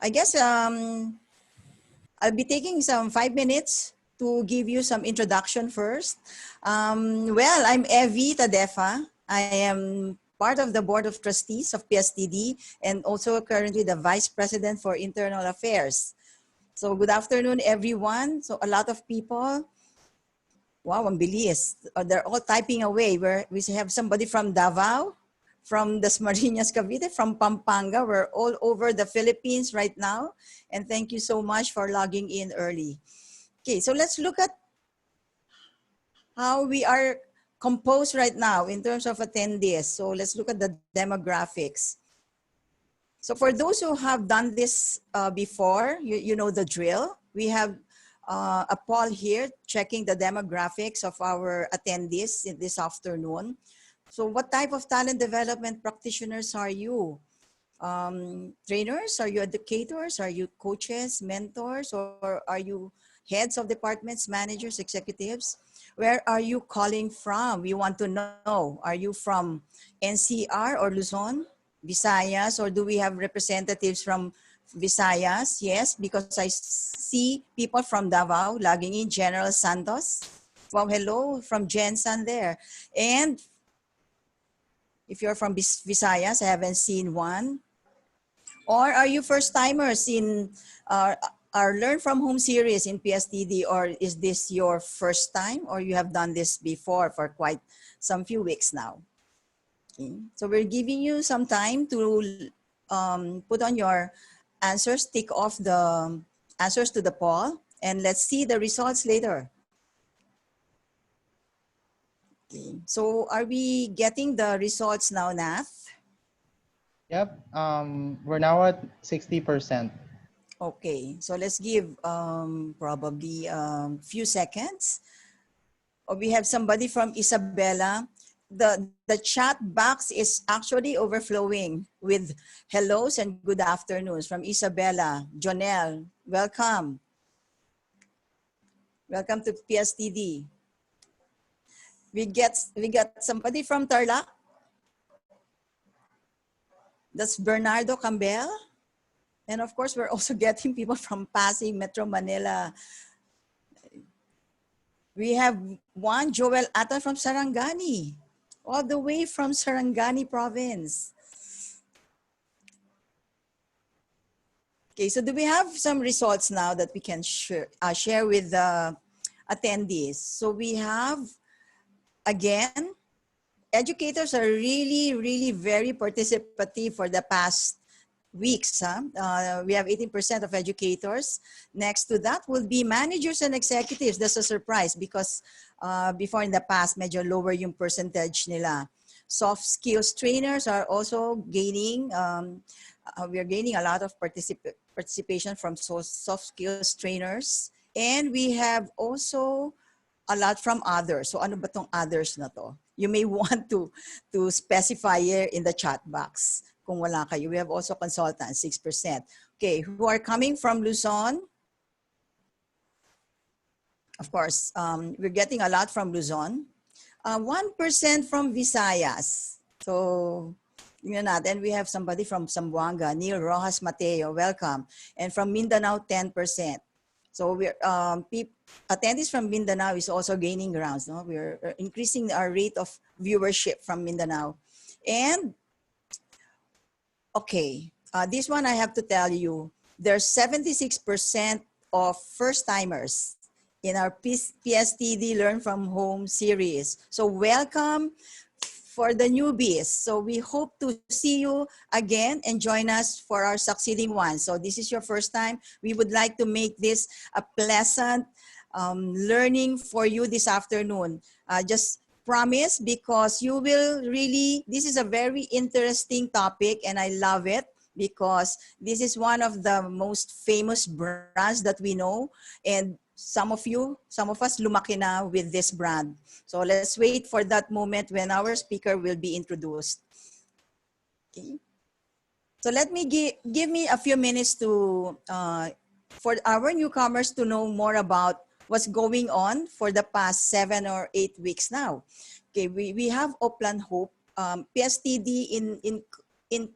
I guess I'll be taking some 5 minutes to give you some introduction first. Well, I'm Evie Tadefa. I am part of the Board of Trustees of PSTD and also currently the Vice President for Internal Affairs. So good afternoon, everyone. So a lot of people, wow, ang bilis. They're all typing away. We have somebody from Davao, from Dasmariñas, Cavite, from Pampanga. We're all over the Philippines right now. And thank you so much for logging in early. Okay, so let's look at how we are composed right now in terms of attendees. So let's look at the demographics. So for those who have done this before, you know the drill. We have a poll here checking the demographics of our attendees in this afternoon. So what type of talent development practitioners are you? Trainers? Are you educators? Are you coaches, mentors, or are you heads of departments, managers, executives? Where are you calling from? We want to know. Are you from NCR or Luzon, Visayas, or do we have representatives from Visayas? Yes, because I see people from Davao logging in. General Santos. Wow, hello from Jensen there. And if you're from Visayas, I haven't seen one. Or are you first timers in our Learn from Home series in PSTD, or is this your first time, or you have done this before for quite some few weeks now? Okay. So we're giving you some time to put on your answers, tick off the answers to the poll, and let's see the results later. Okay. So are we getting the results now, Nath? Yep, we're now at 60%. Okay, so let's give probably a few seconds. Or we have somebody from Isabela. The chat box is actually overflowing with hellos and good afternoons from Isabela. Jonelle, welcome. Welcome to PSTD. We got somebody from Tarlac. That's Bernardo Campbell. And of course, we're also getting people from Pasig, Metro Manila. We have one, Joel Atan from Sarangani, all the way from Sarangani province. Okay, so do we have some results now that we can share with the attendees? So we have, again, educators are really very participative for the past weeks. We have 18% of educators. Next to that will be managers and executives. That's a surprise because before in the past, medyo lower yung percentage nila. Soft skills trainers are also gaining. We are gaining a lot of participation from soft skills trainers. And we have also a lot from others. So ano ba tong others na to? You may want to specify here in the chat box. Kung wala kayo. We have also consultants, 6%. Okay, who are coming from Luzon? Of course, we're getting a lot from Luzon. 1% from Visayas. So, yun natin. We have somebody from Zamboanga, Neil Rojas Mateo, welcome. And from Mindanao, 10%. So we're attendees from Mindanao is also gaining grounds. No? We're increasing our rate of viewership from Mindanao. And okay, this one I have to tell you, there's 76% of first-timers in our PSTD Learn from Home series. So welcome for the newbies. So we hope to see you again and join us for our succeeding ones. So this is your first time. We would like to make this a pleasant learning for you this afternoon. Just promise, because you will really, this is a very interesting topic and I love it because this is one of the most famous brands that we know, and some of us lumaki na with this brand. So let's wait for that moment when our speaker will be introduced. Okay. So let me give me a few minutes to for our newcomers to know more about what's going on for the past 7 or 8 weeks now. Okay, we have Oplan Hope, PSTD in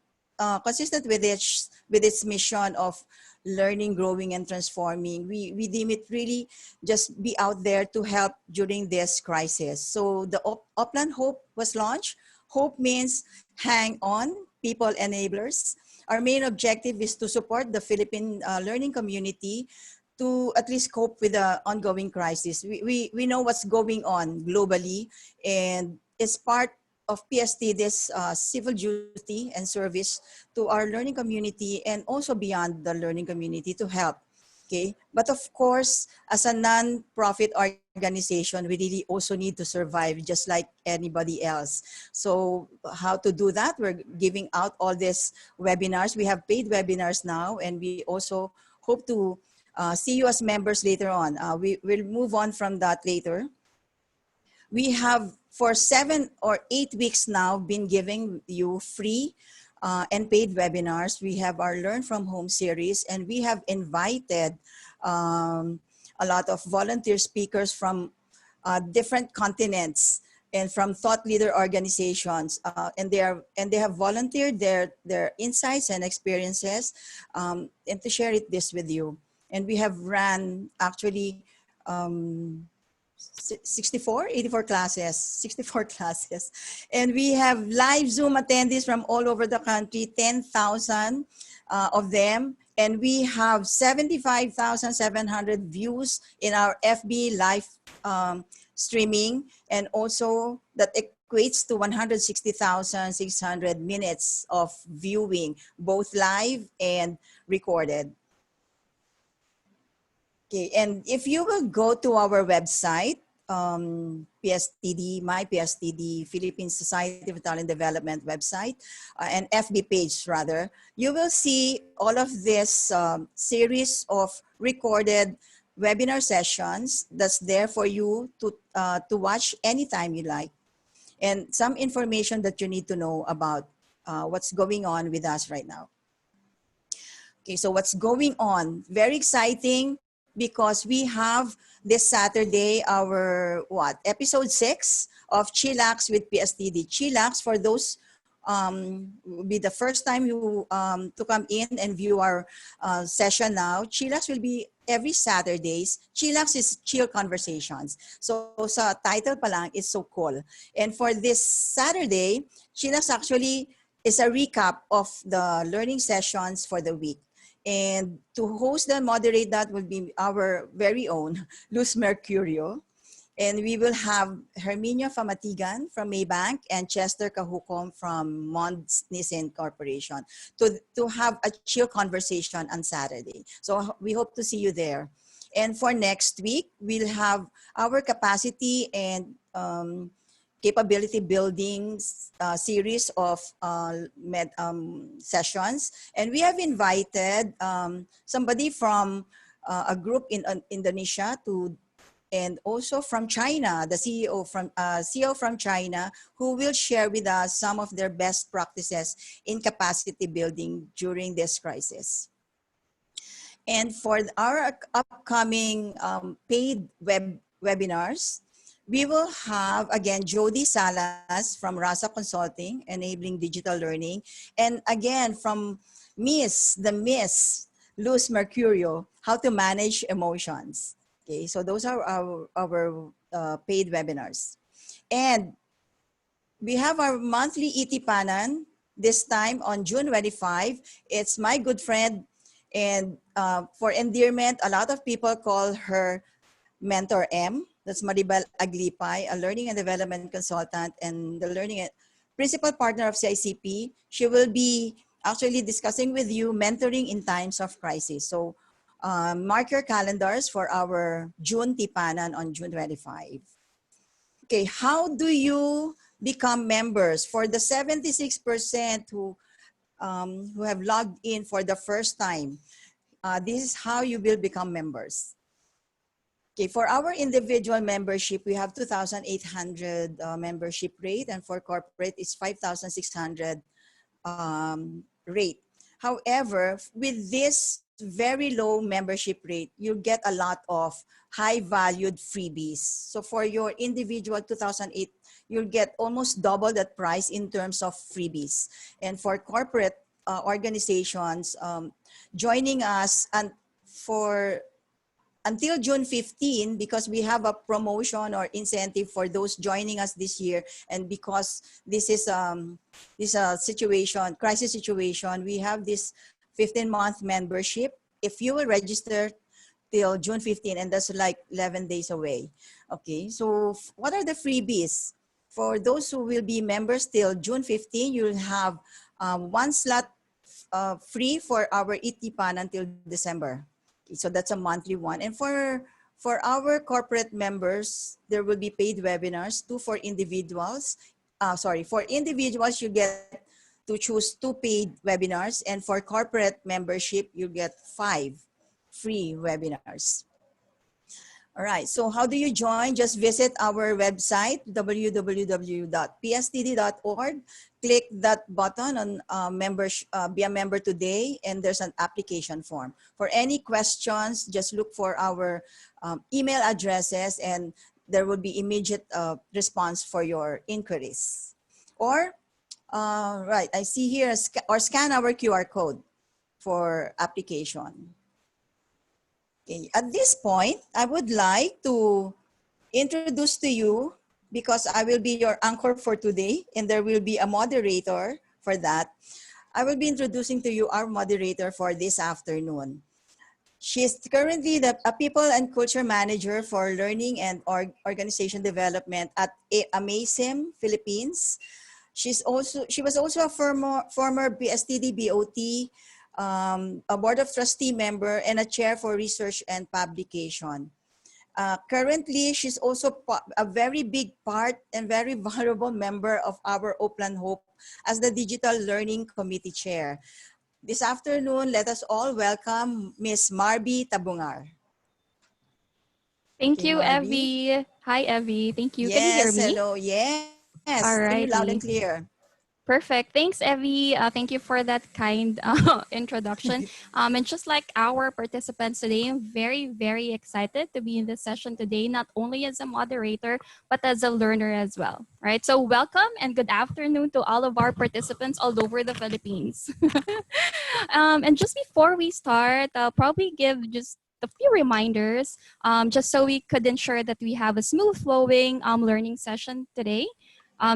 consistent with its mission of learning, growing, and transforming, we deem it really just be out there to help during this crisis. So the Upland Hope was launched. Hope means hang on, people enablers. Our main objective is to support the Philippine learning community to at least cope with the ongoing crisis. We know what's going on globally, and it's part of PST, this civil duty and service to our learning community and also beyond the learning community to help. Okay, but of course, as a non-profit organization, we really also need to survive just like anybody else. So how to do that? We're giving out all these webinars. We have paid webinars now, and we also hope to see you as members later on. We will move on from that later. We have for 7 or 8 weeks now been giving you free and paid webinars. We have our Learn from Home series, and we have invited a lot of volunteer speakers from different continents and from thought leader organizations, and they have volunteered their insights and experiences, and to share this with you. And we have ran actually 84 classes, 64 classes. And we have live Zoom attendees from all over the country, 10,000 of them. And we have 75,700 views in our FB live streaming. And also that equates to 160,600 minutes of viewing, both live and recorded. Okay, and if you will go to our website, PSTD, my PSTD, Philippine Society for Talent Development website, and FB page rather, you will see all of this series of recorded webinar sessions that's there for you to watch anytime you like, and some information that you need to know about what's going on with us right now. Okay, so what's going on? Very exciting, because we have this Saturday our episode 6 of Chillax with PSTD. Chillax, for those will be the first time you to come in and view our session now. Chillax will be every Saturdays. Chillax is chill conversations. So sa title pa lang, it's so cool. And for this Saturday, Chillax actually is a recap of the learning sessions for the week. And to host and moderate that will be our very own Luz Mercurio. And we will have Herminia Famatigan from Maybank and Chester Cahucom from Mons Nissen Corporation to have a chill conversation on Saturday. So we hope to see you there. And for next week, we'll have our capacity and capability building series of sessions. And we have invited somebody from a group in Indonesia and also from China, the CEO from China, who will share with us some of their best practices in capacity building during this crisis. And for our upcoming paid webinars, we will have, again, Jody Salas from Rsc Consulting, Enabling Digital Learning. And again, from Miss Luz Mercurio, How to Manage Emotions. Okay, so those are our paid webinars. And we have our monthly Itipanan, this time on June 25. It's my good friend, and for endearment, a lot of people call her Mentor M. That's Maribel Aglipay, a learning and development consultant and the learning principal partner of CICP. She will be actually discussing with you mentoring in times of crisis. So mark your calendars for our June Tipanan on June 25. Okay, how do you become members? For the 76% who have logged in for the first time, this is how you will become members. Okay, for our individual membership, we have 2,800 membership rate, and for corporate, it's 5,600 rate. However, with this very low membership rate, you get a lot of high-valued freebies. So for your individual 2008, you'll get almost double that price in terms of freebies. And for corporate, organizations joining us and for until June 15, because we have a promotion or incentive for those joining us this year, and because this is a situation, crisis situation, we have this 15-month membership. If you will register till June 15, and that's like 11 days away. Okay, so what are the freebies? For those who will be members till June 15, you'll have one slot free for our ETPAN until December. Okay, so that's a monthly one. And for our corporate members, there will be paid webinars, 2 for individuals. For individuals, you get to choose 2 paid webinars. And for corporate membership, you get 5 free webinars. All right, so how do you join? Just visit our website, www.pstd.org. Click that button on be a member today, and there's an application form. For any questions, just look for our email addresses, and there will be immediate response for your inquiries. Or, right, I see here, or scan our QR code for application. Okay. At this point, I would like to introduce to you, because I will be your anchor for today, and there will be a moderator for that. I will be introducing to you our moderator for this afternoon. She is currently a People and Culture Manager for Learning and Organization Development at AMASIM, Philippines. She was also a former BSTD BOT, a Board of Trustee member, and a Chair for Research and Publication. Currently, she's also a very big part and very valuable member of our Oplan Hope as the Digital Learning Committee Chair. This afternoon, let us all welcome Ms. Marby Tabungar. Thank Okay, you, Marby. Evie. Hi, Evie. Thank you. Yes, Can you hear me? hello. Yes, hear you loud and Alrighty. clear. Perfect. Thanks, Evie. Thank you for that kind introduction. And just like our participants today, I'm very, very excited to be in this session today, not only as a moderator, but as a learner as well. Right. So welcome and good afternoon to all of our participants all over the Philippines. And just before we start, I'll probably give just a few reminders, just so we could ensure that we have a smooth flowing learning session today.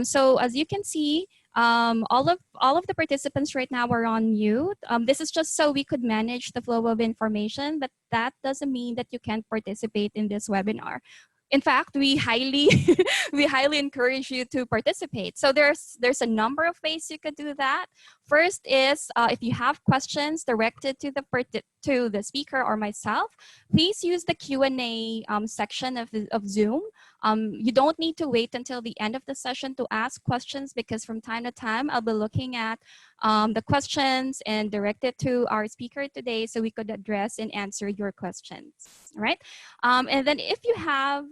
So as you can see, all of the participants right now are on mute. This is just so we could manage the flow of information, but that doesn't mean that you can't participate in this webinar. In fact, we highly encourage you to participate. So there's a number of ways you could do that. First is if you have questions directed to the speaker or myself, please use the Q&A section of Zoom. You don't need to wait until the end of the session to ask questions, because from time to time I'll be looking at the questions and direct it to our speaker today so we could address and answer your questions. All right. And then if you have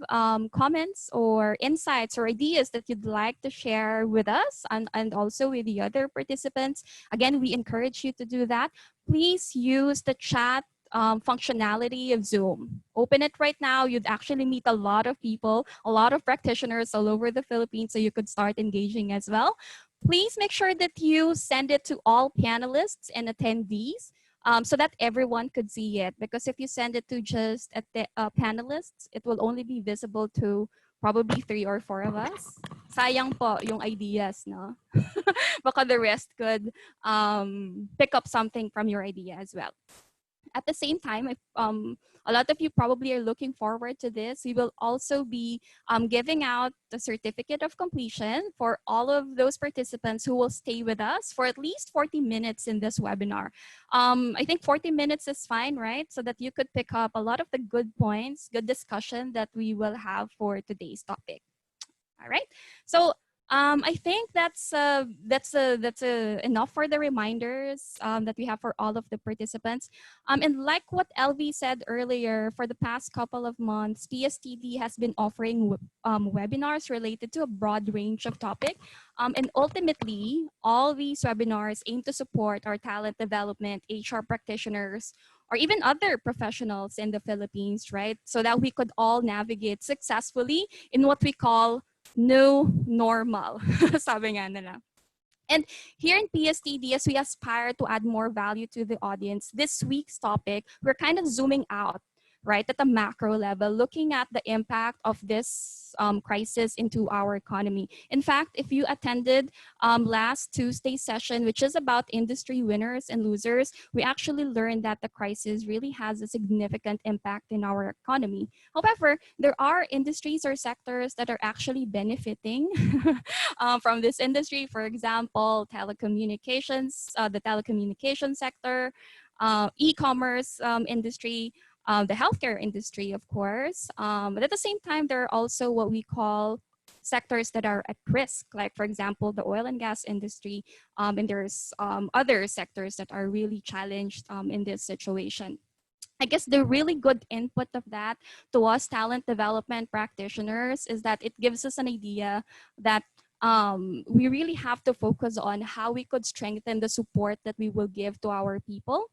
comments or insights or ideas that you'd like to share with us and also with the other participants, again, we encourage you to do that. Please use the chat functionality of Zoom. Open it right now. You'd actually meet a lot of people, a lot of practitioners all over the Philippines, so you could start engaging as well. Please make sure that you send it to all panelists and attendees so that everyone could see it. Because if you send it to just panelists, it will only be visible to probably 3 or 4 of us. Sayang po yung ideas, no? Baka the rest could pick up something from your idea as well. At the same time, if, a lot of you probably are looking forward to this, we will also be giving out the certificate of completion for all of those participants who will stay with us for at least 40 minutes in this webinar. I think 40 minutes is fine, right? So that you could pick up a lot of the good points, good discussion that we will have for today's topic. All right. So I think that's enough for the reminders that we have for all of the participants. And like what LV said earlier, for the past couple of months, PSTD has been offering webinars related to a broad range of topics. And ultimately, all these webinars aim to support our talent development, HR practitioners, or even other professionals in the Philippines, right? So that we could all navigate successfully in what we call new normal, sabi nga nila. And here in PSTDS, we aspire to add more value to the audience. This week's topic, we're kind of zooming out, right, at the macro level, looking at the impact of this crisis into our economy. In fact, if you attended last Tuesday's session, which is about industry winners and losers, we actually learned that the crisis really has a significant impact in our economy. However, there are industries or sectors that are actually benefiting from this industry. For example, telecommunications, the telecommunications sector, e-commerce industry, the healthcare industry, of course. But at the same time, there are also what we call sectors that are at risk, like, for example, the oil and gas industry. And there's other sectors that are really challenged in this situation. I guess the really good input of that to us talent development practitioners is that it gives us an idea that we really have to focus on how we could strengthen the support that we will give to our people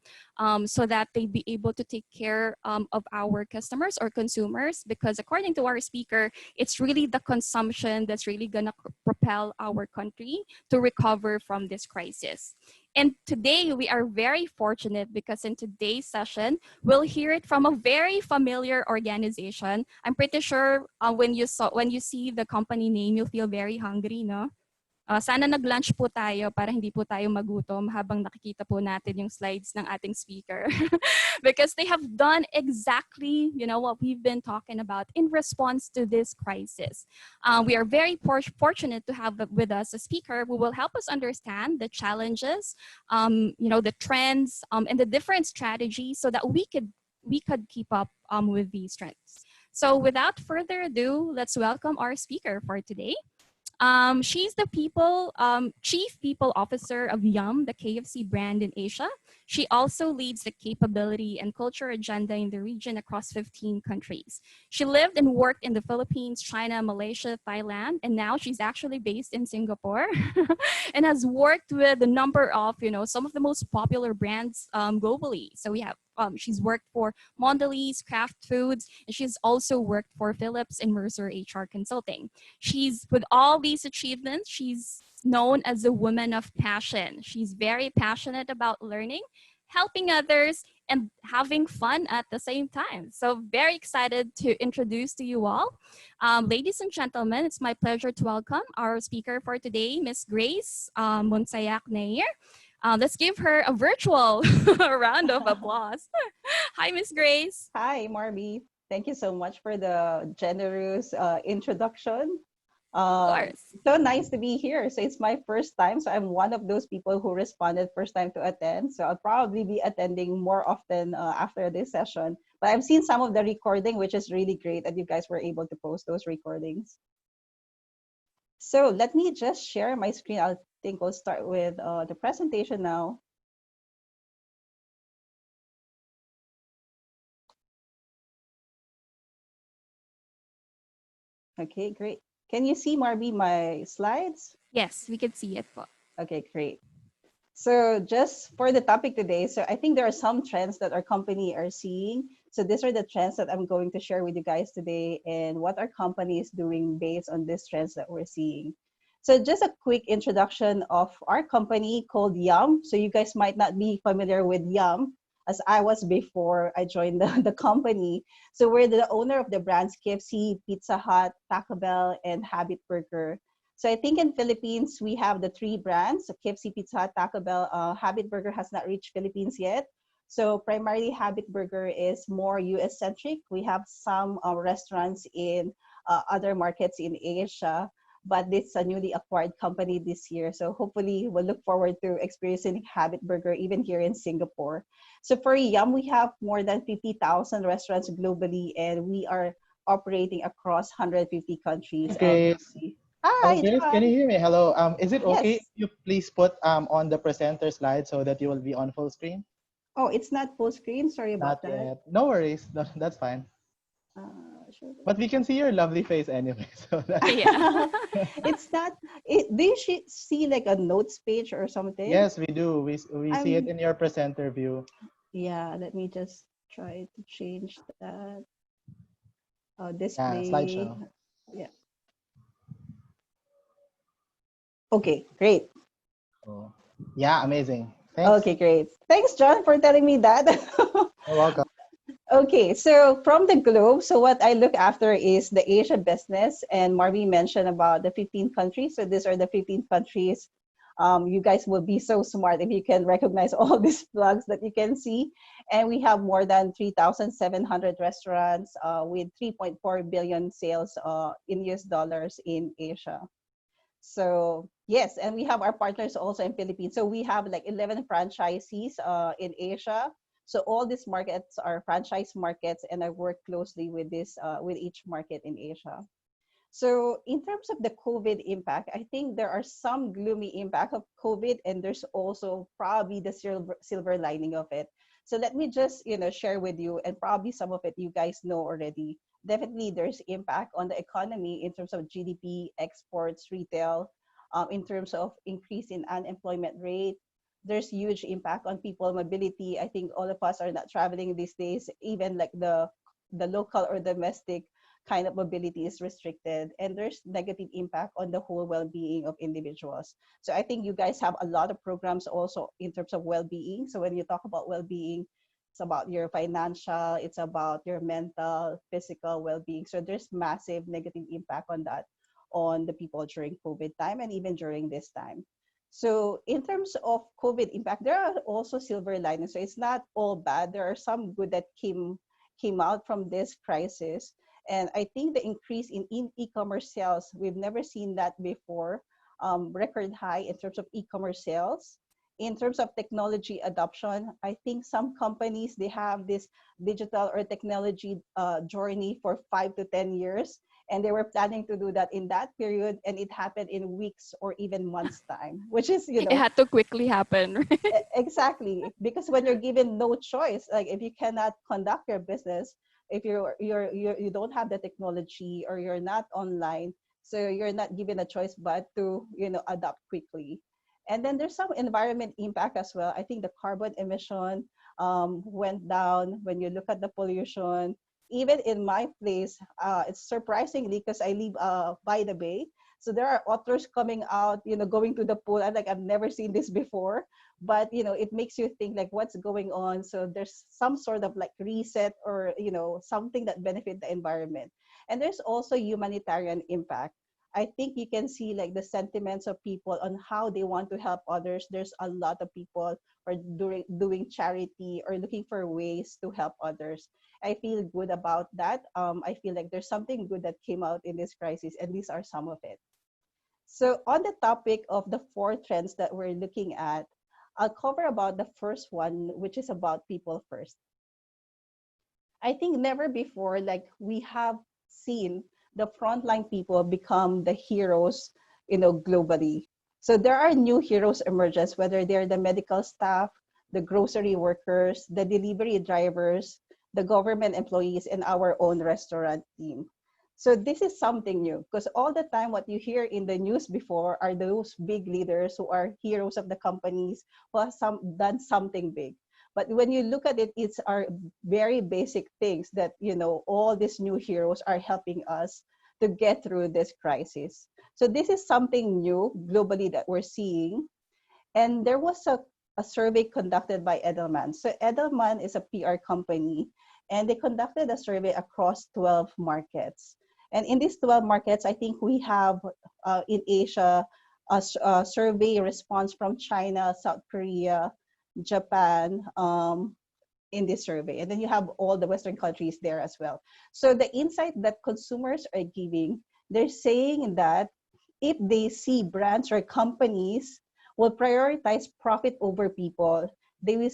so that they be able to take care of our customers or consumers, because according to our speaker, it's really the consumption that's really gonna propel our country to recover from this crisis. And today we are very fortunate because in today's session, we'll hear it from a very familiar organization. I'm pretty sure when you see the company name, you'll feel very hungry, no? Sana nag-lunch po tayo para hindi po tayo magutom habang nakikita po natin yung slides ng ating speaker. Because they have done exactly, what we've been talking about in response to this crisis. We are very fortunate to have with us a speaker who will help us understand the challenges, the trends, and the different strategies so that we could keep up with these trends. So without further ado, let's welcome our speaker for today. She's the chief people officer of Yum, the KFC brand in Asia. She also leads the capability and culture agenda in the region across 15 countries. She lived and worked in the Philippines, China, Malaysia, Thailand, and now she's actually based in Singapore and has worked with a number of, some of the most popular brands globally. So we have she's worked for Mondelez, Kraft Foods, and she's also worked for Philips and Mercer HR Consulting. With all these achievements, she's known as a woman of passion. She's very passionate about learning, helping others, and having fun at the same time. So very excited to introduce to you all. Ladies and gentlemen, it's my pleasure to welcome our speaker for today, Miss Grace Munsayac Nair. Let's give her a virtual round of applause. Hi, Miss Grace. Hi, Marby. Thank you so much for the generous introduction. Of course. So nice to be here. So it's my first time. So I'm one of those people who responded first time to attend. So I'll probably be attending more often after this session. But I've seen some of the recording, which is really great that you guys were able to post those recordings. So let me just share my screen. I think we'll start with the presentation now. Okay, great. Can you see, Marby, my slides? Yes, we can see it. Okay, great. So just for the topic today, so I think there are some trends that our company are seeing. So these are the trends that I'm going to share with you guys today and what our company is doing based on these trends that we're seeing. So just a quick introduction of our company called Yum. So you guys might not be familiar with Yum as I was before I joined the company. So we're the owner of the brands KFC, Pizza Hut, Taco Bell, and Habit Burger. So I think in Philippines, we have the three brands, so KFC, Pizza Hut, Taco Bell. Habit Burger has not reached Philippines yet. So primarily Habit Burger is more US centric. We have some restaurants in other markets in Asia, but this is a newly acquired company this year. So hopefully we'll look forward to experiencing Habit Burger even here in Singapore. So for Yum, we have more than 50,000 restaurants globally, and we are operating across 150 countries. Grace. Hi, Grace, can you hear me? Hello. Is it okay Yes. if you please put on the presenter slide so that you will be on full screen? Oh, it's not full screen. Sorry about Not that. yet. No worries. No, that's fine. Sure. But we can see your lovely face anyway. So Yeah. It's not. Do you see like a notes page or something? yes, we do. We see it in your presenter view. Yeah. Let me just try to change that. Yeah, Display. slideshow. Yeah. Okay, great. So, yeah, amazing. Thanks. Okay, great. Thanks, John, for telling me that. You're welcome. Okay, so from the globe, so what I look after is the Asia business, and Marvin mentioned about the 15 countries. So these are the 15 countries. You guys will be so smart if you can recognize all these flags that you can see. And we have more than 3,700 restaurants with 3.4 billion sales in US dollars in Asia. So yes, and we have our partners also in Philippines. So we have like 11 franchisees in Asia. So all these markets are franchise markets, and I work closely with this with each market in Asia. So in terms of the COVID impact, I think there are some gloomy impact of COVID, and there's also probably the silver lining of it. So let me just share with you, and probably some of it you guys know already. Definitely, there's impact on the economy in terms of GDP, exports, retail, in terms of increase in unemployment rate. There's huge impact on people mobility. I think all of us are not traveling these days, even like the local or domestic kind of mobility is restricted, and there's negative impact on the whole well-being of individuals. So I think you guys have a lot of programs also in terms of well-being. So when you talk about well-being, it's about your financial, it's about your mental, physical well-being. So there's massive negative impact on that, on the people during COVID time and even during this time. So in terms of COVID impact, there are also silver linings. So it's not all bad. There are some good that came out from this crisis. And I think the increase in e-commerce sales, we've never seen that before, record high in terms of e-commerce sales. In terms of technology adoption, I think some companies, they have this digital or technology journey for 5 to 10 years, and they were planning to do that in that period, and it happened in weeks or even months time, which is, It had to quickly happen, right? exactly, because when you're given no choice, like if you cannot conduct your business, if you don't have the technology or you're not online, so you're not given a choice but to adapt quickly. And then there's some environment impact as well. I think the carbon emission went down when you look at the pollution. Even in my place, it's surprisingly, because I live by the bay, so there are otters coming out, going to the pool. I'm like, I've never seen this before, but it makes you think like what's going on. So there's some sort of like reset, or something that benefit the environment. And there's also humanitarian impact. I think you can see like the sentiments of people on how they want to help others. There's a lot of people are doing charity or looking for ways to help others. I feel good about that. I feel like there's something good that came out in this crisis, and these are some of it. So on the topic of the four trends that we're looking at, I'll cover about the first one, which is about people first. I think never before, like we have seen the frontline people become the heroes, globally. So there are new heroes emergence, whether they're the medical staff, the grocery workers, the delivery drivers, the government employees, and our own restaurant team. So this is something new, because all the time what you hear in the news before are those big leaders who are heroes of the companies who have done something big. But when you look at it, it's our very basic things that, all these new heroes are helping us to get through this crisis. So this is something new globally that we're seeing. And there was a survey conducted by Edelman. So Edelman is a PR company, and they conducted a survey across 12 markets. And in these 12 markets, I think we have in Asia a survey response from China, South Korea, Japan, in this survey. And then you have all the Western countries there as well. So the insight that consumers are giving, they're saying that if they see brands or companies will prioritize profit over people, they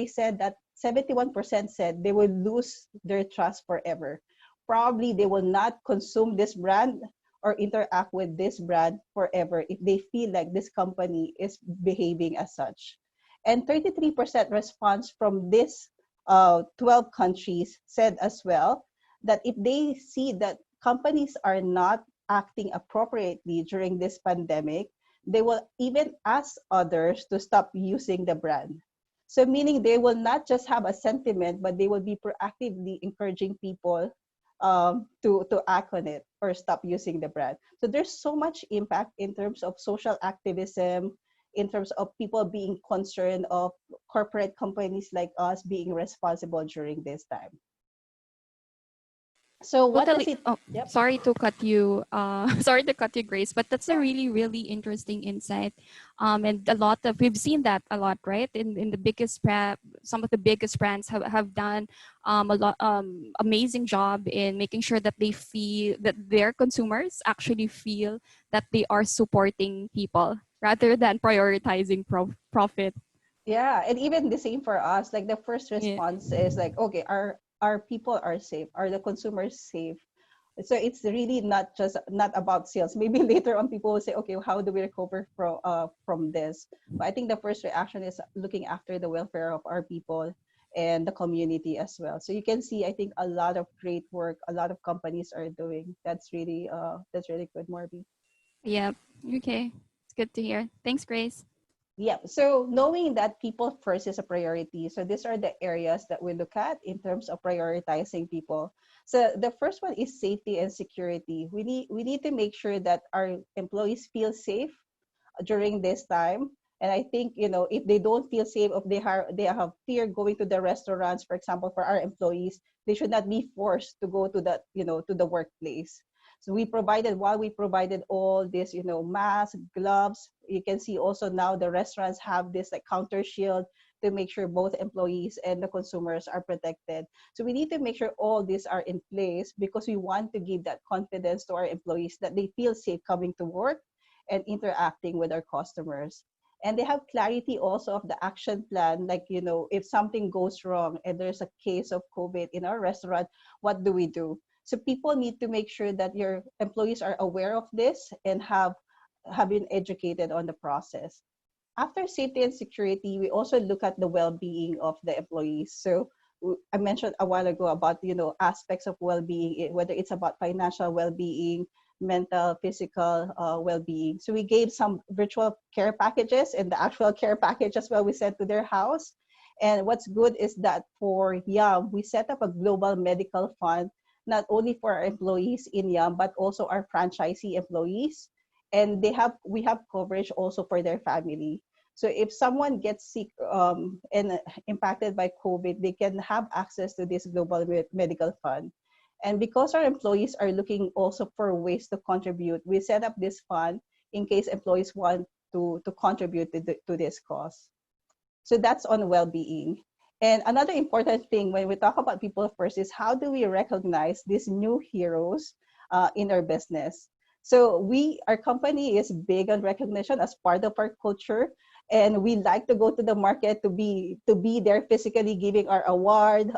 said that 71% said they will lose their trust forever. Probably they will not consume this brand or interact with this brand forever if they feel like this company is behaving as such. And 33% response from this 12 countries said as well that if they see that companies are not acting appropriately during this pandemic, they will even ask others to stop using the brand. So meaning they will not just have a sentiment, but they will be proactively encouraging people to act on it or stop using the brand. So there's so much impact in terms of social activism, in terms of people being concerned of corporate companies like us being responsible during this time. So what does Totally. it? Oh, Yep. sorry to cut you. Sorry to cut you, Grace. But that's a really, really interesting insight. And a lot of we've seen that a lot, right? In the biggest some of the biggest brands have done a lot amazing job in making sure that they feel that their consumers actually feel that they are supporting people rather than prioritizing profit. Yeah, and even the same for us. Like the first Yeah. response is like, okay, our people are safe? Are the consumers safe? So it's really not about sales. Maybe later on people will say, okay, how do we recover from this? But I think the first reaction is looking after the welfare of our people and the community as well. So you can see, I think a lot of great work a lot of companies are doing. That's really good, Morby. Yeah. Okay. It's good to hear. Thanks, Grace. Yeah. So knowing that people first is a priority. So these are the areas that we look at in terms of prioritizing people. So the first one is safety and security. We need to make sure that our employees feel safe during this time. And I think, if they don't feel safe, if they have fear going to the restaurants, for example, for our employees, they should not be forced to go to the workplace. So while we provided all this, masks, gloves, you can see also now the restaurants have this like counter shield to make sure both employees and the consumers are protected. So we need to make sure all these are in place because we want to give that confidence to our employees that they feel safe coming to work and interacting with our customers. And they have clarity also of the action plan, like, if something goes wrong and there's a case of COVID in our restaurant, what do we do? So people need to make sure that your employees are aware of this and have been educated on the process. After safety and security, we also look at the well-being of the employees. So I mentioned a while ago about aspects of well-being, whether it's about financial well-being, mental, physical well-being. So we gave some virtual care packages and the actual care package as well we sent to their house. And what's good is that for YAM, we set up a global medical fund, not only for our employees in YAM, but also our franchisee employees. And we have coverage also for their family. So if someone gets sick and impacted by COVID, they can have access to this global medical fund. And because our employees are looking also for ways to contribute, we set up this fund in case employees want to contribute to this cause. So that's on well-being. And another important thing when we talk about people first is how do we recognize these new heroes in our business? So our company is big on recognition as part of our culture, and we like to go to the market to be there physically, giving our award,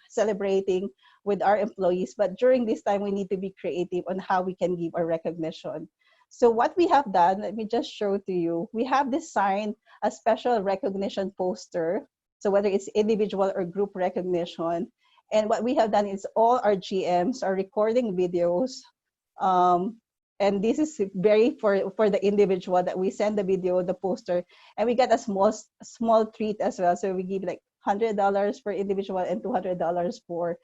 celebrating with our employees. But during this time, we need to be creative on how we can give our recognition. So what we have done, let me just show to you. We have designed a special recognition poster. So whether it's individual or group recognition. And what we have done is all our GMs are recording videos. And this is very for the individual that we send the video, the poster, and we get a small treat as well. So we give like $100 for individual and $200 for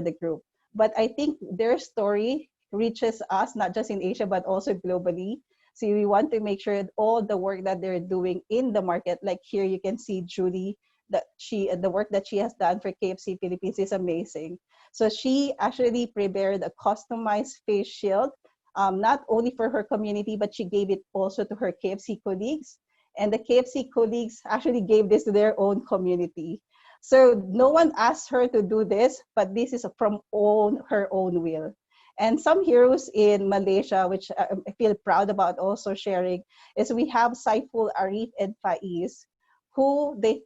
the group. But I think their story reaches us not just in Asia but also globally. So we want to make sure that all the work that they're doing in the market, like here you can see Julie, the work that she has done for KFC Philippines is amazing. So she actually prepared a customized face shield, not only for her community, but she gave it also to her KFC colleagues. And the KFC colleagues actually gave this to their own community. So no one asked her to do this, but this is from her own will. And some heroes in Malaysia, which I feel proud about also sharing, is we have Saiful, Arif, and Faiz, who they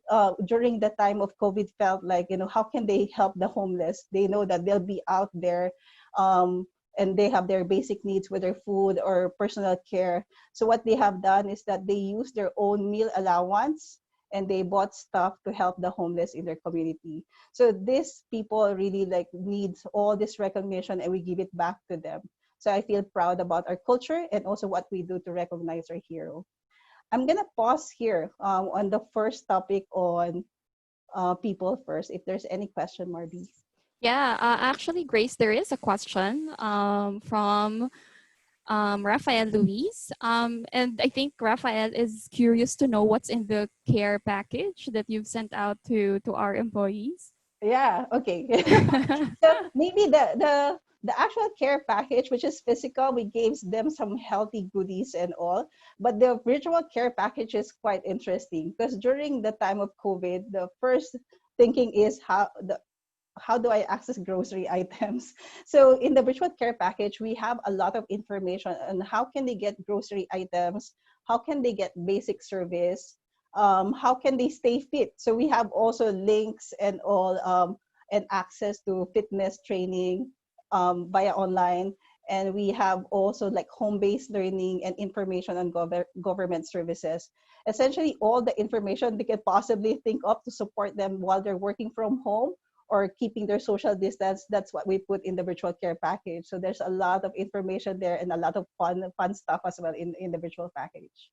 during the time of COVID felt like, how can they help the homeless? They know that they'll be out there, and they have their basic needs, whether food or personal care. So what they have done is that they use their own meal allowance and they bought stuff to help the homeless in their community. So these people really needs all this recognition, and we give it back to them. So I feel proud about our culture and also what we do to recognize our hero. I'm gonna pause here on the first topic on people first. If there's any question, Marby. Yeah, actually, Grace, there is a question from Rafael Luis. And I think Rafael is curious to know what's in the care package that you've sent out to our employees. Yeah, okay. So maybe the actual care package, which is physical, we gave them some healthy goodies and all. But the virtual care package is quite interesting because during the time of COVID, the first thinking is how do I access grocery items? So in the virtual care package, we have a lot of information on how can they get grocery items, how can they get basic service, how can they stay fit. So we have also links and all and access to fitness training via online. And we have also like home-based learning and information on government services. Essentially, all the information they could possibly think of to support them while they're working from home or keeping their social distance. That's what we put in the virtual care package. So there's a lot of information there and a lot of fun stuff as well in the virtual package.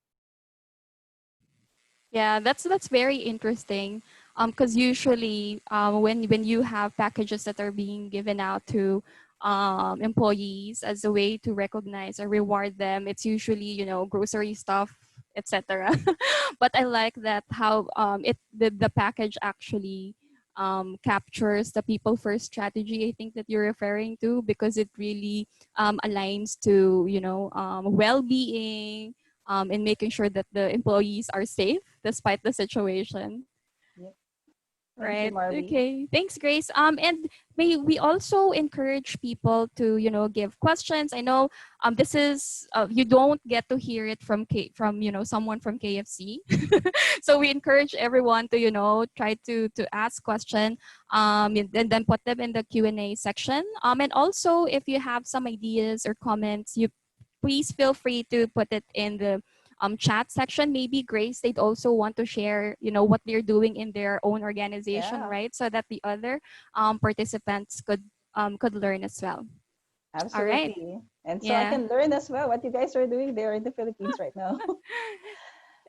Yeah, that's very interesting. Because usually, when you have packages that are being given out to employees as a way to recognize or reward them, it's usually grocery stuff, etc. But I like that how the package actually captures the people first strategy. I think that you're referring to because it really aligns to well being and making sure that the employees are safe despite the situation. Yep. Thank you, Right. Marby. Okay. Thanks, Grace. And may we also encourage people to, give questions. I know this is you don't get to hear it from someone from KFC. So we encourage everyone to, try to ask question and then put them in the Q&A section. And also if you have some ideas or comments, you please feel free to put it in the chat section. Maybe Grace, they'd also want to share, what they're doing in their own organization, Yeah, right? So that the other participants could learn as well. All right. absolutely. And so I Yeah. can learn as well what you guys are doing there in the Philippines right now.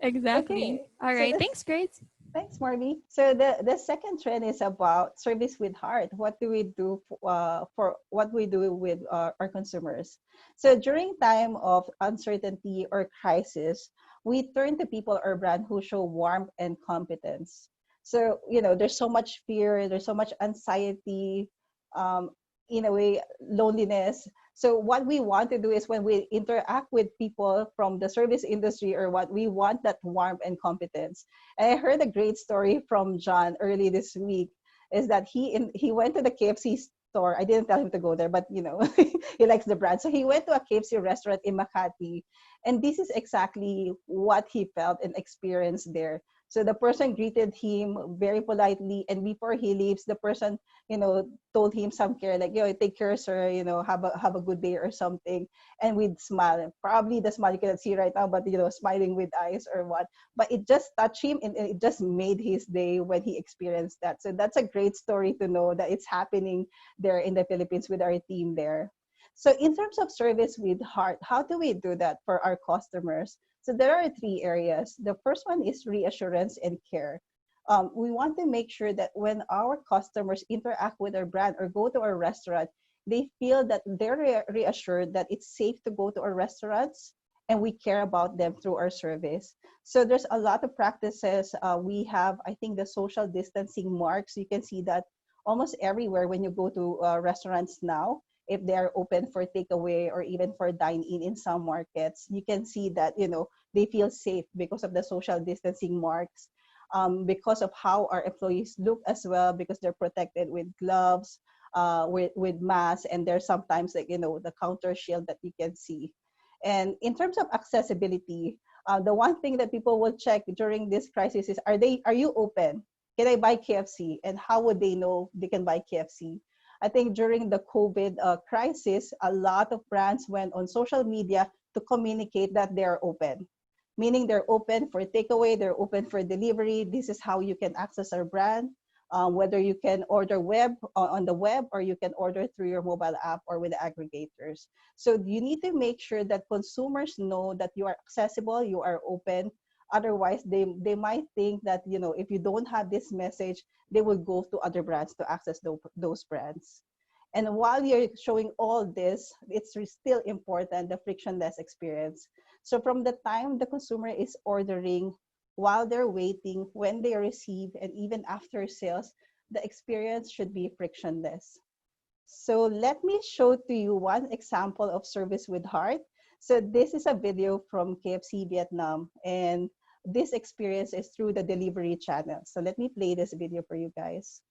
Exactly. Okay, All so right. this Thanks, Grace. thanks, Marby. So the second trend is about service with heart. What do we do for what we do with our consumers? So during time of uncertainty or crisis, we turn to people or brand who show warmth and competence. So there's so much fear, there's so much anxiety, um, in a way, loneliness. So what we want to do is when we interact with people from the service industry or what we want that warmth and competence. And I heard a great story from John early this week is that he went to the KFC store. I didn't tell him to go there, but he likes the brand. So he went to a KFC restaurant in Makati, and this is exactly what he felt and experienced there. So the person greeted him very politely, and before he leaves, the person, told him some care, like, take care, sir, have a good day or something, and with smile. Probably the smile you cannot see right now, but smiling with eyes or what, but it just touched him and it just made his day when he experienced that. So that's a great story to know that it's happening there in the Philippines with our team there. So in terms of service with heart, how do we do that for our customers? So there are three areas. The first one is reassurance and care. We want to make sure that when our customers interact with our brand or go to our restaurant, they feel that they're reassured that it's safe to go to our restaurants and we care about them through our service. So there's a lot of practices. We have, I think, the social distancing marks. You can see that almost everywhere when you go to restaurants now, if they are open for takeaway or even for dine-in in some markets, you can see that, they feel safe because of the social distancing marks, because of how our employees look as well, because they're protected with gloves, with masks, and there's sometimes like, the counter shield that you can see. And in terms of accessibility, the one thing that people will check during this crisis is, are you open? Can I buy KFC? And how would they know they can buy KFC? I think during the COVID crisis, a lot of brands went on social media to communicate that they're open, meaning they're open for takeaway, they're open for delivery. This is how you can access our brand, whether you can order on the web or you can order through your mobile app or with the aggregators. So you need to make sure that consumers know that you are accessible, you are open. Otherwise, they might think that, if you don't have this message, they will go to other brands to access those brands. And while you're showing all this, it's still important, the frictionless experience. So from the time the consumer is ordering, while they're waiting, when they receive, and even after sales, the experience should be frictionless. So let me show to you one example of service with heart. So this is a video from KFC Vietnam, and this experience is through the delivery channel. So let me play this video for you guys.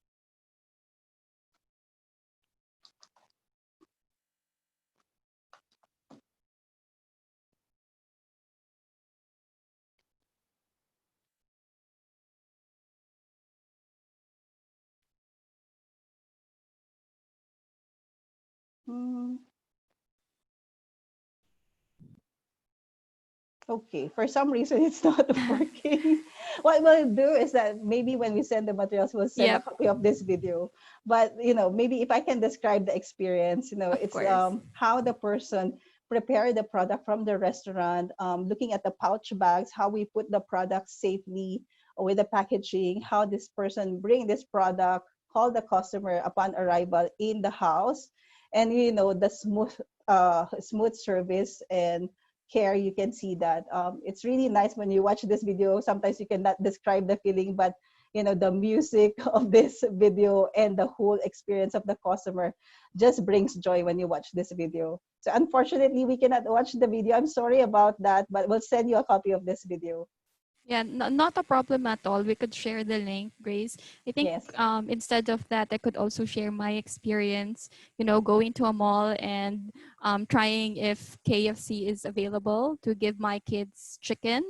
Hmm. Okay, for some reason it's not working. What we'll do is that maybe when we send the materials, we'll send a Yep, copy of this video. But maybe if I can describe the experience, of it's course. how the person prepared the product from the restaurant, looking at the pouch bags, how we put the product safely with the packaging, how this person bring this product, call the customer upon arrival in the house, and the smooth service and care. You can see that it's really nice when you watch this video. Sometimes you cannot describe the feeling, but the music of this video and the whole experience of the customer just brings joy when you watch this video. So unfortunately we cannot watch the video. I'm sorry about that, but we'll send you a copy of this video. Yeah, not a problem at all. We could share the link, Grace. I think Yes. instead of that, I could also share my experience, going to a mall and trying if KFC is available to give my kids chicken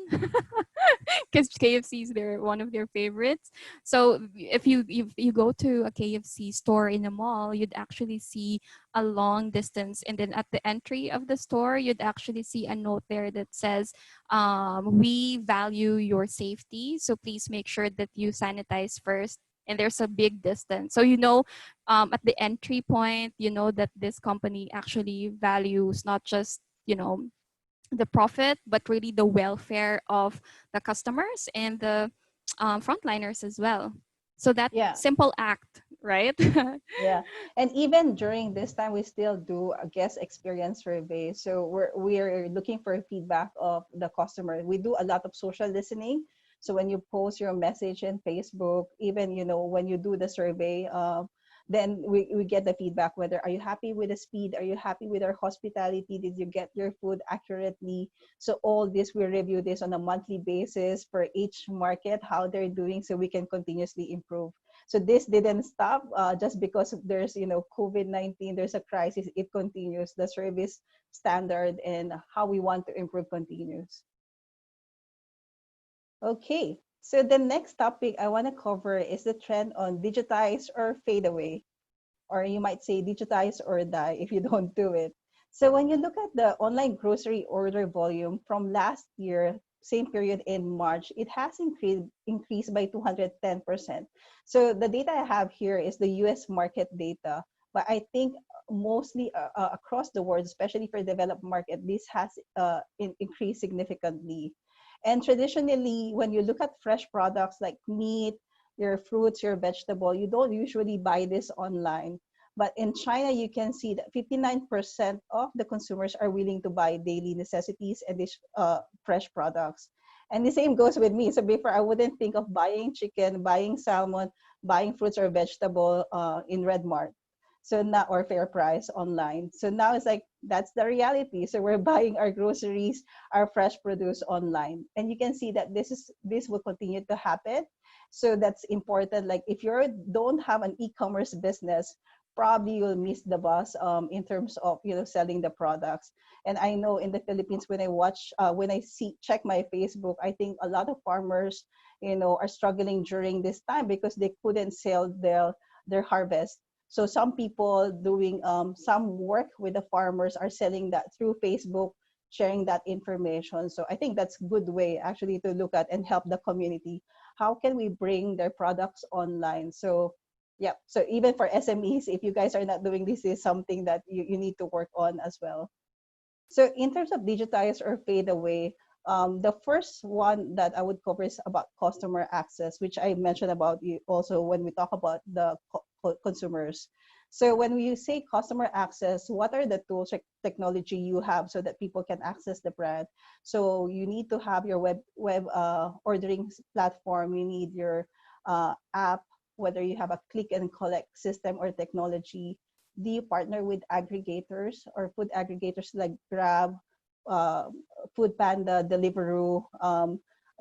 because KFC is one of their favorites. So if you go to a KFC store in a mall, you'd actually see a long distance, and then at the entry of the store, you'd actually see a note there that says, "We value your safety, so please make sure that you sanitize first." And there's a big distance, so at the entry point, that this company actually values not just the profit, but really the welfare of the customers and the frontliners as well. So that Yeah. simple act, right? Yeah, and even during this time, we still do a guest experience survey. So we're looking for feedback of the customer. We do a lot of social listening. So when you post your message in Facebook, even when you do the survey, then we get the feedback. Whether are you happy with the speed? Are you happy with our hospitality? Did you get your food accurately? So all this, we review this on a monthly basis for each market, how they're doing, so we can continuously improve. So this didn't stop just because there's COVID-19, there's a crisis. It continues. The service standard and how we want to improve continues. Okay, so the next topic I want to cover is the trend on digitize or fade away, or you might say digitize or die if you don't do it. So when you look at the online grocery order volume from last year, same period in March, it has increased by 210%. So the data I have here is the US market data, but I think mostly across the world, especially for developed market, this has increased significantly. And traditionally, when you look at fresh products like meat, your fruits, your vegetable, you don't usually buy this online. But in China, you can see that 59% of the consumers are willing to buy daily necessities and these fresh products. And the same goes with me. So before, I wouldn't think of buying chicken, buying salmon, buying fruits or vegetable in Red Mart. So now, or Fair Price online. So now it's like, that's the reality. So we're buying our groceries, our fresh produce online. And you can see that this will continue to happen. So that's important. Like if you don't have an e-commerce business, probably you'll miss the bus in terms of selling the products. And I know in the Philippines, when I check my Facebook, I think a lot of farmers are struggling during this time because they couldn't sell their harvest. So some people doing some work with the farmers are selling that through Facebook, sharing that information. So I think that's a good way actually to look at and help the community. How can we bring their products online? So yeah, so even for SMEs, if you guys are not doing this, is something that you need to work on as well. So in terms of digitize or fade away, the first one that I would cover is about customer access, which I mentioned about you also when we talk about the consumers. So when you say customer access, what are the tools or technology you have so that people can access the brand? So you need to have your web ordering platform. You need your app, whether you have a click and collect system or technology. Do you partner with aggregators or food aggregators like Grab, uh, Food Panda, Deliveroo?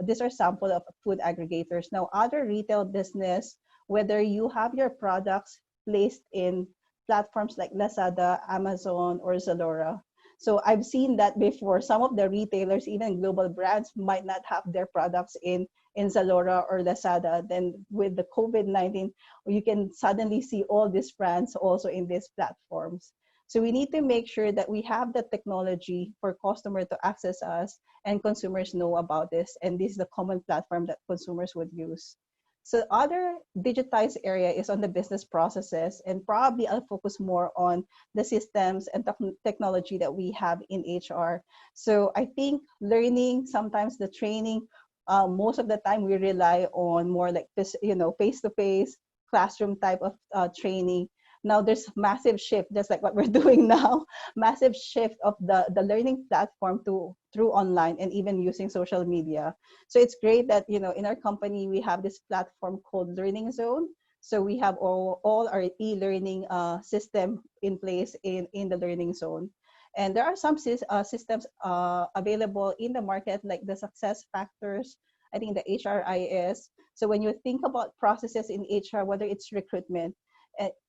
These are sample of food aggregators. Now, other retail business, whether you have your products placed in platforms like Lazada, Amazon, or Zalora. So I've seen that before. Some of the retailers, even global brands, might not have their products in Zalora or Lazada. Then with the COVID-19, you can suddenly see all these brands also in these platforms. So we need to make sure that we have the technology for customer to access us and consumers know about this. And this is the common platform that consumers would use. So other digitized area is on the business processes, and probably I'll focus more on the systems and technology that we have in HR. So I think learning, sometimes the training, most of the time we rely on more like this, face-to-face classroom type of training. Now there's massive shift, just like what we're doing now, massive shift of the learning platform to through online and even using social media. So it's great that, in our company, we have this platform called Learning Zone. So we have all our e-learning system in place in the Learning Zone. And there are some systems available in the market, like the Success Factors, I think the HRIS. So when you think about processes in HR, whether it's recruitment,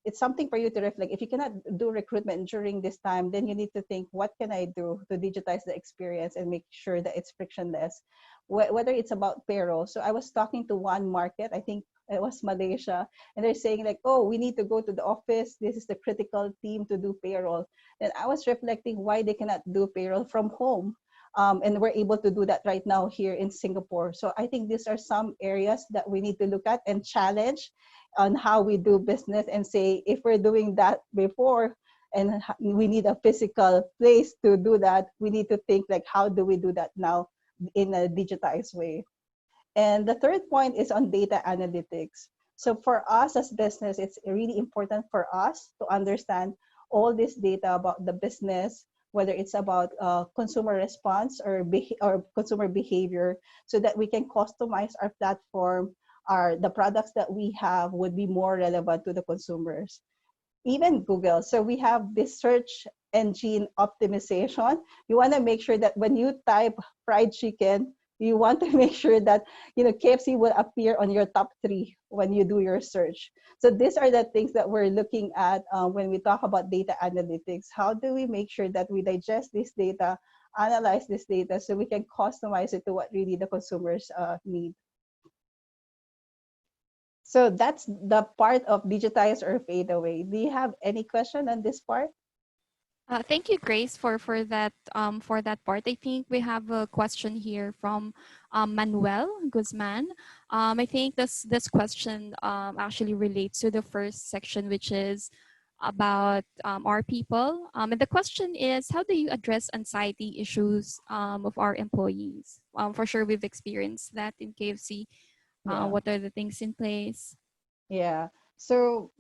it's something for you to reflect. If you cannot do recruitment during this time, then you need to think, what can I do to digitize the experience and make sure that it's frictionless? Whether it's about payroll. So I was talking to one market, I think it was Malaysia, and they're saying like, oh, we need to go to the office. This is the critical team to do payroll. And I was reflecting why they cannot do payroll from home. And we're able to do that right now here in Singapore. So I think these are some areas that we need to look at and challenge on how we do business, and say, if we're doing that before and we need a physical place to do that, we need to think like, how do we do that now in a digitized way? And the third point is on data analytics. So for us as business, it's really important for us to understand all this data about the business, whether it's about consumer response or consumer behavior, so that we can customize our platform, the products that we have would be more relevant to the consumers. Even Google. So we have this search engine optimization. You want to make sure that when you type fried chicken, you want to make sure that KFC will appear on your top 3 when you do your search. So these are the things that we're looking at when we talk about data analytics. How do we make sure that we digest this data, analyze this data, so we can customize it to what really the consumers need? So that's the part of digitize or fade away. Do you have any question on this part? Thank you, Grace, for that part. I think we have a question here from Manuel Guzman. I think this question actually relates to the first section, which is about our people. And the question is, how do you address anxiety issues of our employees? For sure, we've experienced that in KFC. Yeah. What are the things in place? Yeah. So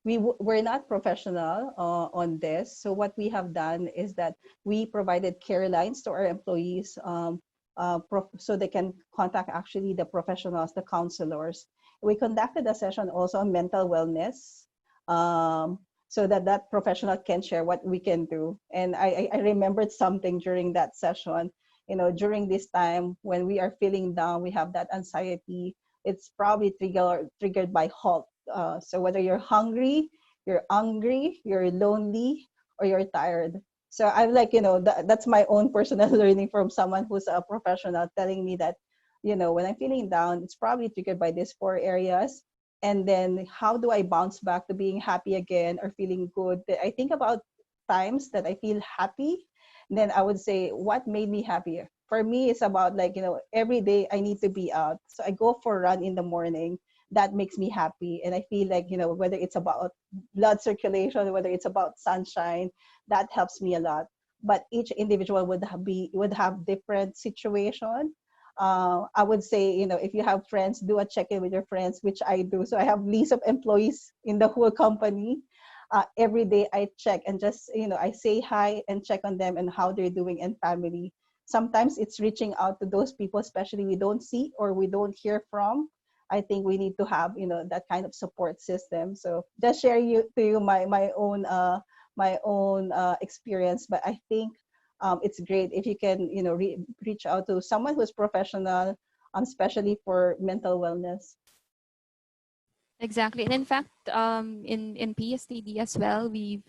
we're not professional on this. So what we have done is that we provided care lines to our employees so they can contact actually the professionals, the counselors. We conducted a session also on mental wellness, so that professional can share what we can do. And I remembered something during that session. During this time when we are feeling down, we have that anxiety. It's probably triggered by halt. So whether you're hungry, you're angry, you're lonely, or you're tired. So I'm like, that's my own personal learning from someone who's a professional telling me that, when I'm feeling down, it's probably triggered by these 4 areas. And then how do I bounce back to being happy again or feeling good? I think about times that I feel happy. Then I would say, what made me happier? For me, it's about every day I need to be out. So I go for a run in the morning. That makes me happy. And I feel like, whether it's about blood circulation, whether it's about sunshine, that helps me a lot. But each individual would have different situation. I would say, if you have friends, do a check-in with your friends, which I do. So I have list of employees in the whole company. Every day I check and just, I say hi and check on them and how they're doing and family. Sometimes it's reaching out to those people, especially we don't see or we don't hear from. I think we need to have, that kind of support system. So just share to you my own experience. But I think it's great if you can, reach out to someone who's professional, especially for mental wellness. Exactly. And in fact, in PSTD as well, we've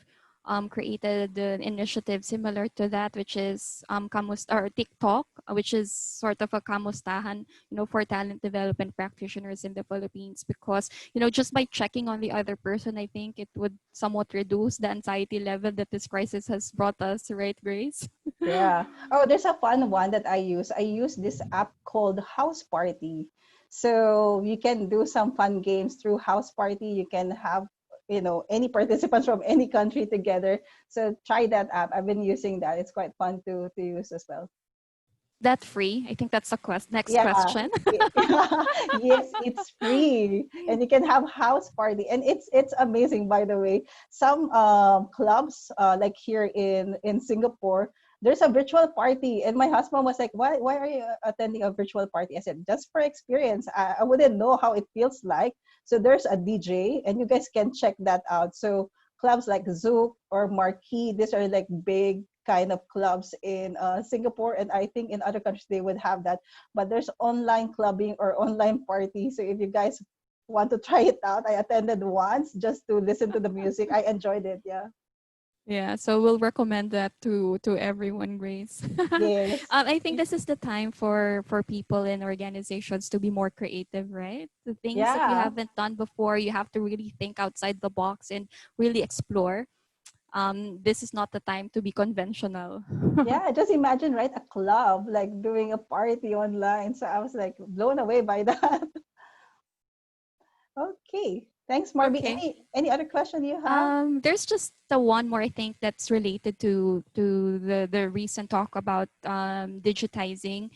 created an initiative similar to that, which is Kamusta or TikTok, which is sort of a kamustahan, for talent development practitioners in the Philippines. Because, just by checking on the other person, I think it would somewhat reduce the anxiety level that this crisis has brought us, right, Grace? Yeah. Oh, there's a fun one that I use. I use this app called House Party. So you can do some fun games through House Party. You can have, any participants from any country together. So try that app. I've been using that. It's quite fun to use as well. That free? I think that's a next Yeah. question. Yes, it's free, and you can have house party, and it's amazing. By the way, some clubs, like here in Singapore, there's a virtual party, and my husband was like, "Why are you attending a virtual party?" I said, "Just for experience. I wouldn't know how it feels like." So there's a DJ, and you guys can check that out. So clubs like Zouk or Marquee, these are like big kind of clubs in Singapore, and I think in other countries they would have that. But there's online clubbing or online party. So if you guys want to try it out, I attended once just to listen to the music. I enjoyed it. Yeah. Yeah, so we'll recommend that to everyone, Grace. Yes. I think this is the time for people and organizations to be more creative, right? The things that you Yeah. haven't done before, you have to really think outside the box and really explore. This is not the time to be conventional. Yeah. Just imagine, right? A club like doing a party online. So I was like blown away by that. Okay. Thanks, Marby. Okay. Any other question you have? There's just the one more I think that's related to the recent talk about digitizing.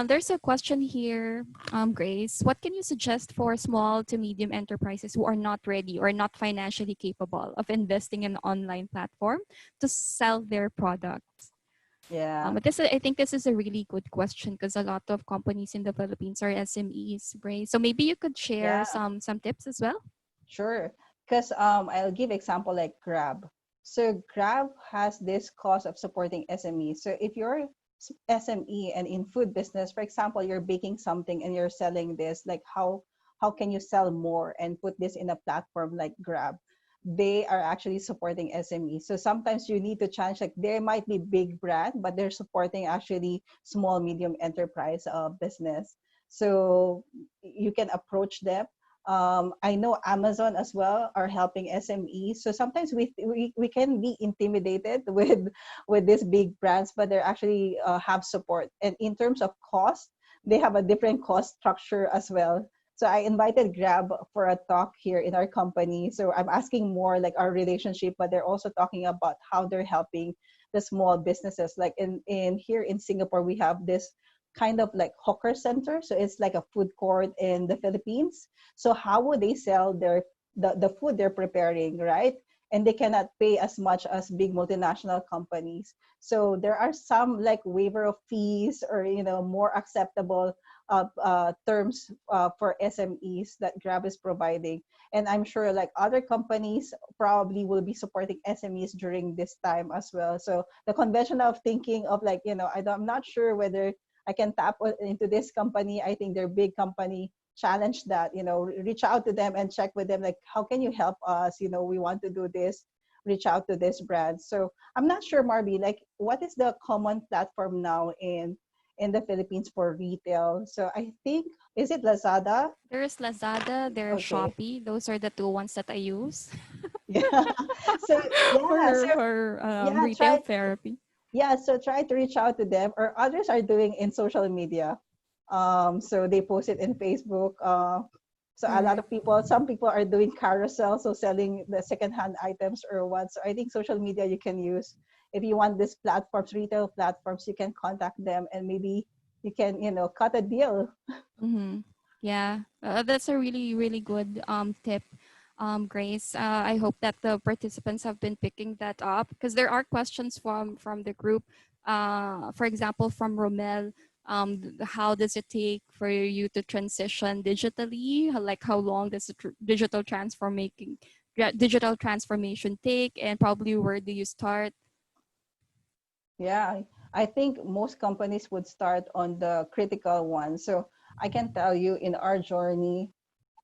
There's a question here, Grace. What can you suggest for small to medium enterprises who are not ready or not financially capable of investing in an online platform to sell their products? Yeah. But I think this is a really good question because a lot of companies in the Philippines are SMEs, Grace. So maybe you could share Yeah. some tips as well. Sure. Because I'll give example like Grab. So Grab has this cost of supporting SME. So if you're SME and in food business, for example, you're baking something and you're selling this, like how can you sell more and put this in a platform like Grab? They are actually supporting SME. So sometimes you need to change, like there might be big brand, but they're supporting actually small, medium enterprise business. So you can approach them. I know Amazon as well are helping SMEs. So sometimes we can be intimidated with these big brands, but they actually have support. And in terms of cost, they have a different cost structure as well. So I invited Grab for a talk here in our company. So I'm asking more like our relationship, but they're also talking about how they're helping the small businesses. Like in here in Singapore, we have this kind of like hawker center. So it's like a food court in the Philippines. So how would they sell the food they're preparing, right? And they cannot pay as much as big multinational companies. So there are some like waiver of fees or more acceptable terms for SMEs that Grab is providing. And I'm sure like other companies probably will be supporting SMEs during this time as well. So the conventional thinking of like, I'm not sure whether I can tap into this company. I think they're big company. Challenge that, reach out to them and check with them, like, how can you help us? We want to do this. Reach out to this brand. So I'm not sure, Marby, like, what is the common platform now in the Philippines for retail? So I think, is it Lazada? There's Lazada, there's Okay. Shopee. Those are the two ones that I use Yeah. So yeah, so for yeah, retail therapy. so try to reach out to them, or others are doing in social media. So they post it in Facebook. So a lot Correct. of people, some people are doing carousel, so selling the secondhand items or what. So I think social media you can use if you want these platforms, retail platforms. You can contact them and maybe you can, cut a deal. Mm-hmm. Yeah, that's a really, really good tip, Grace. I hope that the participants have been picking that up because there are questions from the group. For example, from Romel, how does it take for you to transition digitally? Like, how long does the digital transformation take, and probably where do you start? Yeah, I think most companies would start on the critical one. So I can tell you in our journey,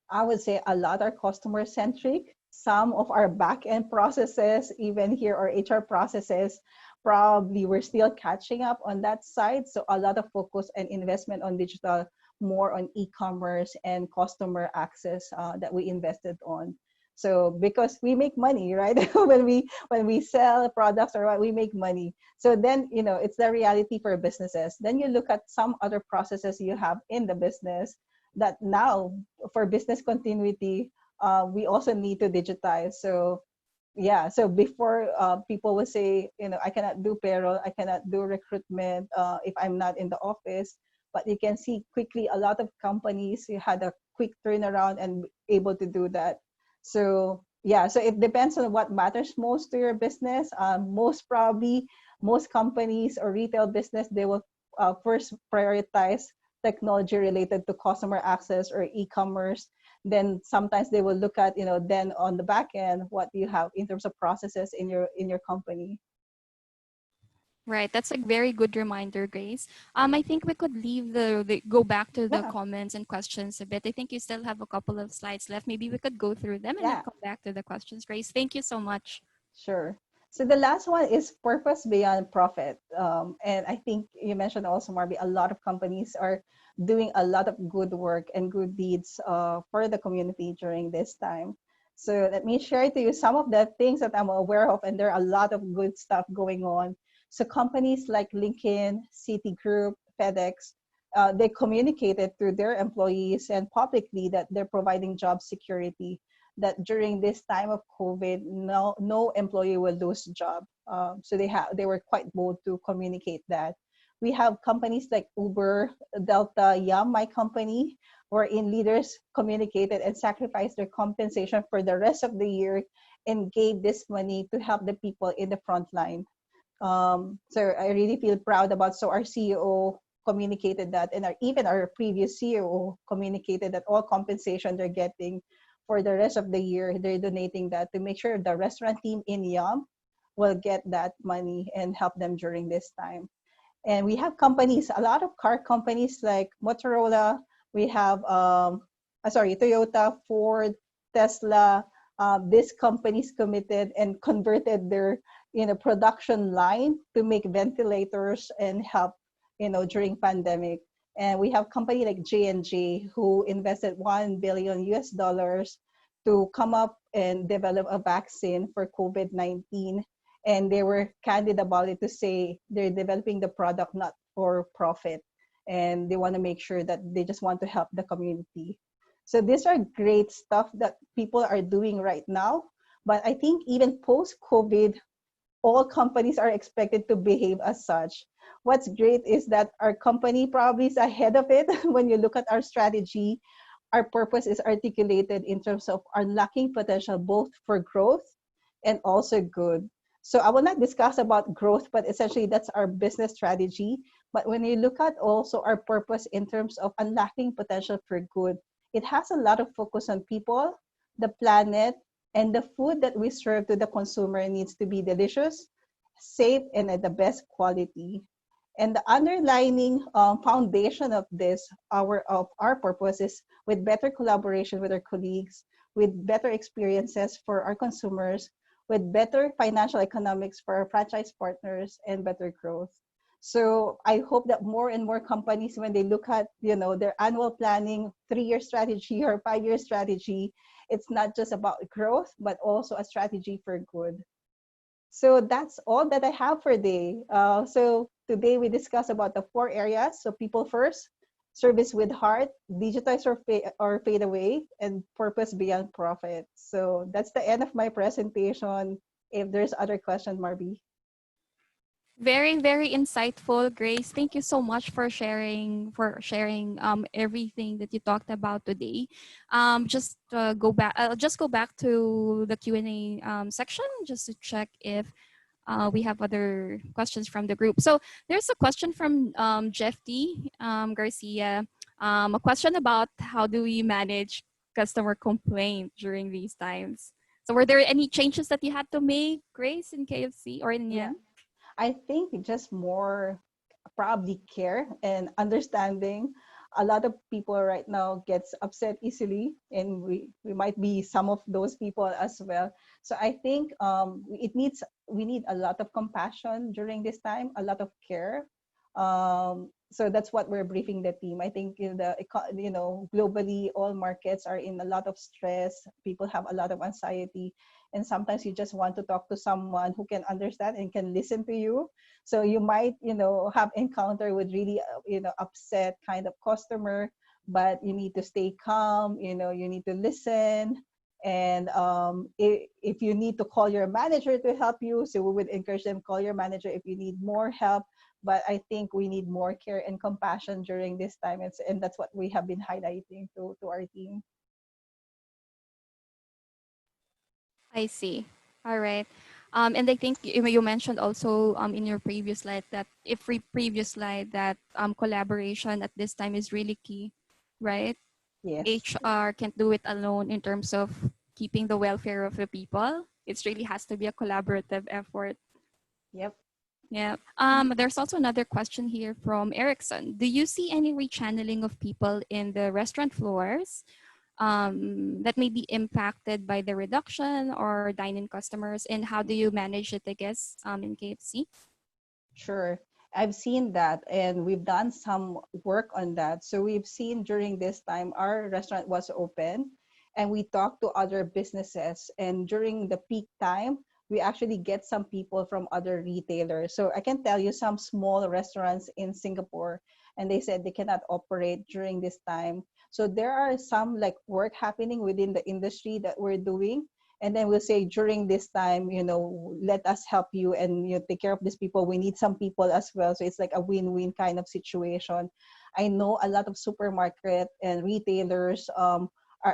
I would say a lot are customer centric. Some of our back end processes, even here, our HR processes, probably we're still catching up on that side. So a lot of focus and investment on digital, more on e-commerce and customer access that we invested on. So because we make money, right? when we sell products or what, we make money. So then, it's the reality for businesses. Then you look at some other processes you have in the business that now for business continuity, we also need to digitize. So yeah, so before people would say, I cannot do payroll, I cannot do recruitment if I'm not in the office. But you can see quickly a lot of companies had a quick turnaround and able to do that. So yeah, so it depends on what matters most to your business. Most probably, most companies or retail business, they will first prioritize technology related to customer access or e-commerce. Then sometimes they will look at, then on the back end, what do you have in terms of processes in your company. Right, that's a very good reminder, Grace. I think we could leave go back to the Yeah, comments and questions a bit. I think you still have a couple of slides left. Maybe we could go through them and then yeah. come back to the questions, Grace. Thank you so much. Sure. So the last one is purpose beyond profit. And I think you mentioned also, Marby, a lot of companies are doing a lot of good work and good deeds for the community during this time. So let me share to you some of the things that I'm aware of, and there are a lot of good stuff going on. So companies like LinkedIn, Citigroup, FedEx, they communicated to their employees and publicly that they're providing job security, that during this time of COVID, no employee will lose job. So they were quite bold to communicate that. We have companies like Uber, Delta, Yum, my company, wherein leaders communicated and sacrificed their compensation for the rest of the year and gave this money to help the people in the front line. So I really feel proud about. So our CEO communicated that, and even our previous CEO communicated that all compensation they're getting for the rest of the year, they're donating that to make sure the restaurant team in Yum will get that money and help them during this time. And we have companies, a lot of car companies like Motorola. We have, Toyota, Ford, Tesla. These companies committed and converted their, production line to make ventilators and help, during pandemic. And we have company like J&J who invested $1 billion US dollars to come up and develop a vaccine for COVID-19. And they were candid about it to say they're developing the product not for profit. And they want to make sure that they just want to help the community. So these are great stuff that people are doing right now. But I think even post-COVID, all companies are expected to behave as such. What's great is that our company probably is ahead of it. When you look at our strategy, our purpose is articulated in terms of unlocking potential both for growth and also good. So I will not discuss about growth, but essentially that's our business strategy. But when you look at also our purpose in terms of unlocking potential for good, it has a lot of focus on people, the planet, and the food that we serve to the consumer needs to be delicious, safe, and at the best quality. And the underlining foundation of this, of our purpose, is with better collaboration with our colleagues, with better experiences for our consumers, with better financial economics for our franchise partners, and better growth. So I hope that more and more companies, when they look at their annual planning, 3-year strategy or 5-year strategy, it's not just about growth, but also a strategy for good. So that's all that I have for today. So today we discussed about the 4 areas. So people first, service with heart, digitize or fade away, and purpose beyond profit. So that's the end of my presentation. If there's other question, Marby. Very, very insightful, Grace. Thank you so much for sharing everything that you talked about today. Just go back to the Q&A section just to check if we have other questions from the group. So there's a question from Jeff T. Garcia. A question about how do we manage customer complaint during these times. So were there any changes that you had to make, Grace, in KFC or in Yeah. Yan? I think just more probably care and understanding. A lot of people right now gets upset easily, and we might be some of those people as well. So I think we need a lot of compassion during this time, a lot of care. So that's what we're briefing the team. I think globally all markets are in a lot of stress. People have a lot of anxiety, and sometimes you just want to talk to someone who can understand and can listen to you. So you might have encounter with really upset kind of customer, but you need to stay calm. You need to listen. And if you need to call your manager to help you, so we would encourage them, call your manager if you need more help. But I think we need more care and compassion during this time, and that's what we have been highlighting to our team. I see. All right. And I think you mentioned also in your previous slide that previous slide that collaboration at this time is really key, right? Yes. HR can't do it alone in terms of keeping the welfare of the people. It really has to be a collaborative effort. Yep. Yeah. There's also another question here from Erickson. Do you see any rechanneling of people in the restaurant floors that may be impacted by the reduction or dine-in customers, and how do you manage it, I guess, in KFC? Sure. I've seen that, and we've done some work on that. So we've seen during this time, our restaurant was open, and we talked to other businesses. And during the peak time, we actually get some people from other retailers. So I can tell you some small restaurants in Singapore, and they said they cannot operate during this time. So there are some like work happening within the industry that we're doing, and then we'll say during this time, let us help you and take care of these people. We need some people as well, so it's like a win-win kind of situation. I know a lot of supermarket and retailers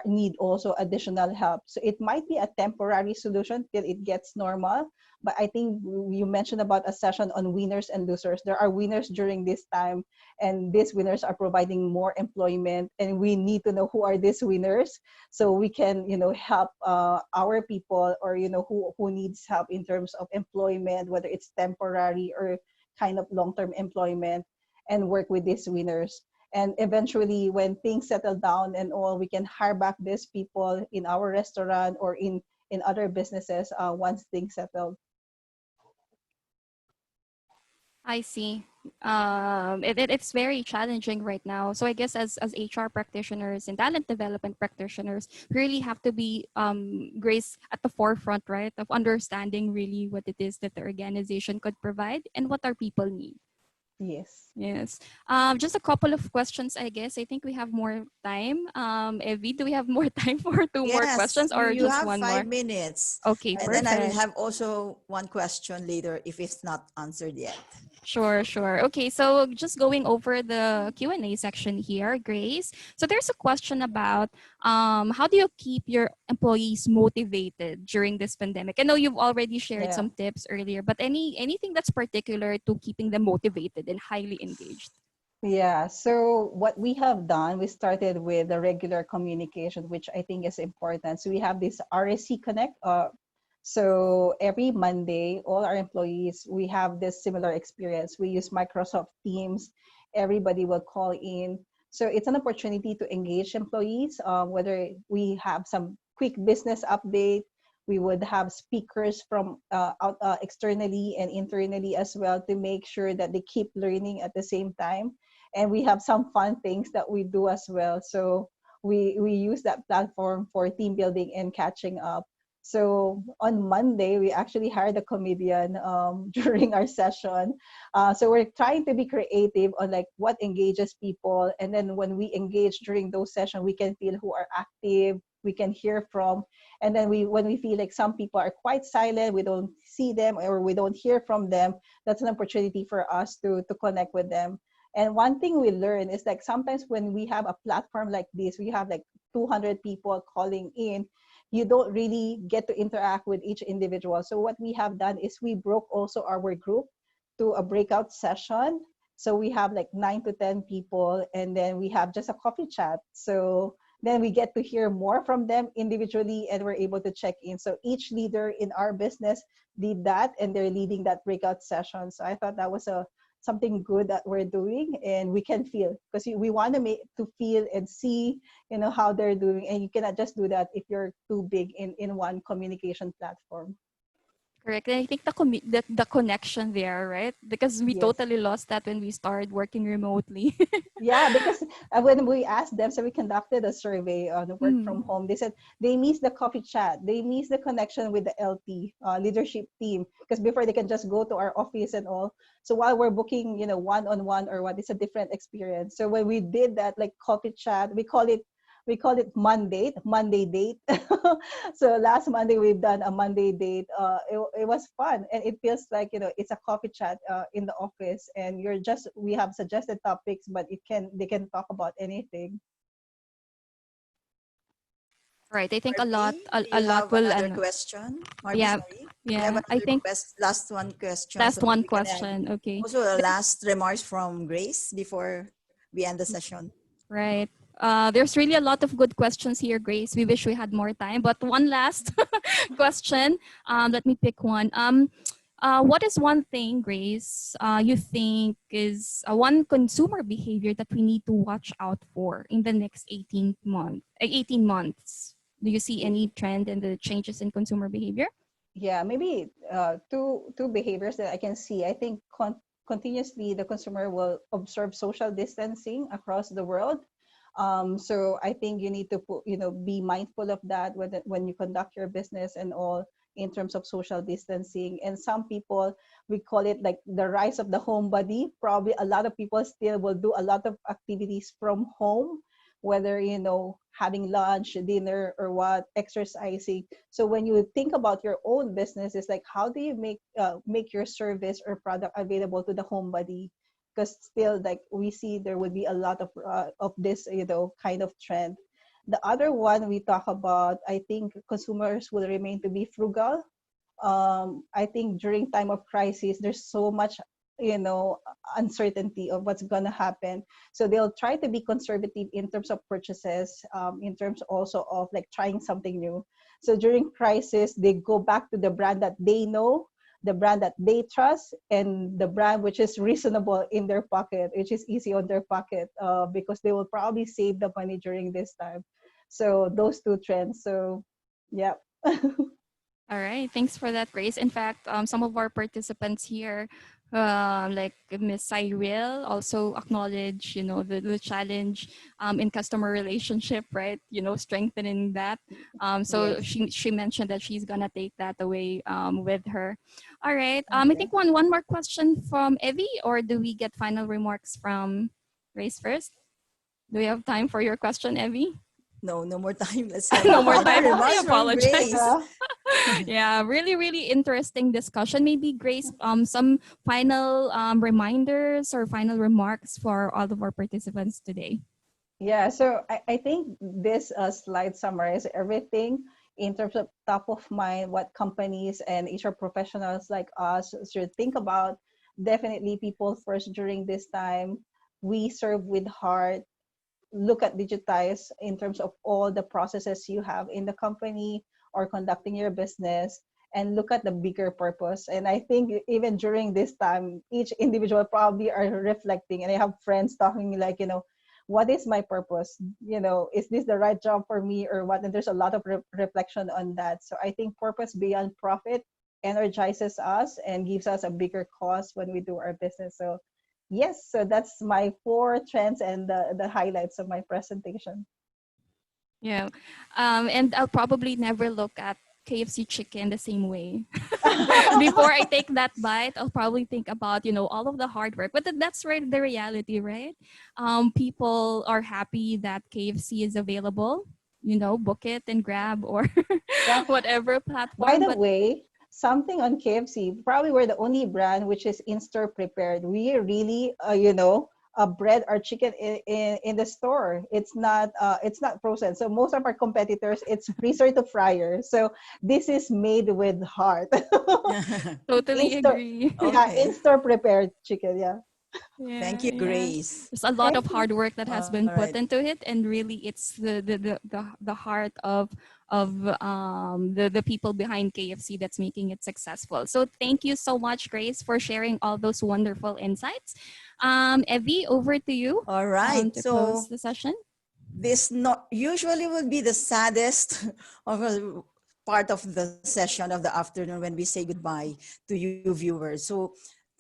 need also additional help, so it might be a temporary solution till it gets normal. But I think you mentioned about a session on winners and losers. There are winners during this time, and these winners are providing more employment, and we need to know who are these winners, so we can help our people, or who needs help in terms of employment, whether it's temporary or kind of long-term employment, and work with these winners. And eventually when things settle down and all, we can hire back these people in our restaurant or in other businesses once things settle. I see. It's very challenging right now. So I guess as HR practitioners and talent development practitioners, we really have to be Grace at the forefront, right, of understanding really what it is that the organization could provide and what our people need. Yes. Yes. Just a couple of questions, I guess. I think we have more time. Evie, do we have more time for two more Yes, questions or you just have one more? 5 minutes. Okay, And then I will perfect. have also one question later if it's not answered yet. Sure, sure. Okay, so just going over the Q&A section here, Grace. So there's a question about how do you keep your employees motivated during this pandemic? I know you've already shared Yeah. some tips earlier, but anything that's particular to keeping them motivated and highly engaged? Yeah, so what we have done, we started with the regular communication, which I think is important. So we have this Rsc Connect. So every Monday, all our employees, we have this similar experience. We use Microsoft Teams. Everybody will call in. So it's an opportunity to engage employees, whether we have some quick business update. We would have speakers from externally and internally as well, to make sure that they keep learning at the same time. And we have some fun things that we do as well. So we use that platform for team building and catching up. So on Monday, we actually hired a comedian during our session. So we're trying to be creative on like what engages people. And then when we engage during those sessions, we can feel who are active, we can hear from. And then when we feel like some people are quite silent, we don't see them or we don't hear from them, that's an opportunity for us to connect with them. And one thing we learn is like sometimes when we have a platform like this, we have like 200 people calling in, you don't really get to interact with each individual. So what we have done is we broke also our group to a breakout session. So we have like 9 to 10 people, and then we have just a coffee chat. So then we get to hear more from them individually, and we're able to check in. So each leader in our business did that, and they're leading that breakout session. So I thought that was something good that we're doing, and we can feel, because we want to make to feel and see, how they're doing, and you cannot just do that if you're too big in one communication platform. Correct. And I think the connection there, right? Because we Yes. totally lost that when we started working remotely. Yeah, because when we asked them, so we conducted a survey on the work Mm. from home. They said they miss the coffee chat, they miss the connection with the LT leadership team, because before they can just go to our office and all. So while we're booking, one-on-one or what, it's a different experience. So when we did that, like coffee chat, we call it Monday date. So last Monday we've done a Monday date. It was fun, and it feels like it's a coffee chat in the office, and we have suggested topics, but they can talk about anything. Right. I think a lot, Marby, a, do a you lot have will, another ano, question? Marby, yeah, sorry. We have yeah. I another think last one question, so last that one we can have question. Okay. also a last remarks from Grace before we end the session. Right. There's really a lot of good questions here, Grace. We wish we had more time, but one last question. Let me pick one. What is one thing, Grace, you think is one consumer behavior that we need to watch out for in the next 18 months? Do you see any trend in the changes in consumer behavior? Yeah, maybe two behaviors that I can see. I think continuously the consumer will observe social distancing across the world. So I think you need to be mindful of that when you conduct your business and all, in terms of social distancing. And some people, we call it like the rise of the homebody. Probably a lot of people still will do a lot of activities from home, whether having lunch, dinner, or what, exercising. So when you think about your own business, it's like, how do you make your service or product available to the homebody? Because still, like, we see there would be a lot of this kind of trend. The other one we talk about, I think consumers will remain to be frugal. I think during time of crisis, there's so much, uncertainty of what's gonna happen. So they'll try to be conservative in terms of purchases, in terms also of like trying something new. So during crisis, they go back to the brand that they know, the brand that they trust, and the brand which is reasonable in their pocket, which is easy on their pocket, because they will probably save the money during this time. So those two trends. So, yeah. All right, thanks for that, Grace. In fact, some of our participants here, like Miss Cyril, also acknowledge, the challenge in customer relationship, right? Strengthening that. So Yes. she mentioned that she's gonna take that away with her. All right. I Okay. think one more question from Evie, or do we get final remarks from Grace first? Do we have time for your question, Evie? No, no more time. Let's have a No more final time. I remarks from apologize. Grace. Yeah. Yeah, really, really interesting discussion. Maybe Grace, some final reminders or final remarks for all of our participants today. Yeah, so I think this slide summarizes everything in terms of top of mind, what companies and HR professionals like us should think about. Definitely people first during this time. We serve with heart. Look at digitize in terms of all the processes you have in the company or conducting your business, and look at the bigger purpose. And I think even during this time, each individual probably are reflecting, and I have friends talking like, what is my purpose? Is this the right job for me or what? And there's a lot of reflection on that. So I think purpose beyond profit energizes us and gives us a bigger cause when we do our business. So yes, so that's my 4 trends and the highlights of my presentation. Yeah, and I'll probably never look at KFC chicken the same way. Before I take that bite, I'll probably think about all of the hard work. But that's right, the reality, right? People are happy that KFC is available. book it and grab or Yeah. whatever By platform. the But way, something on KFC, probably we're the only brand which is in-store prepared. We really, bread our chicken in the store. It's not frozen. So most of our competitors, it's freezer to fryer. So this is made with heart. totally In-store, agree. yeah, Okay. in-store prepared chicken. Yeah. Thank Yeah, you, yeah. Grace. There's a lot of Thank you. hard work that has All been right. put into it, and really, it's the heart of the people behind KFC that's making it successful. So thank you so much, Grace, for sharing all those wonderful insights. Evie, over to you All right. to close So the session. this not usually will be the saddest of a part of the session of the afternoon when we say goodbye to you viewers. So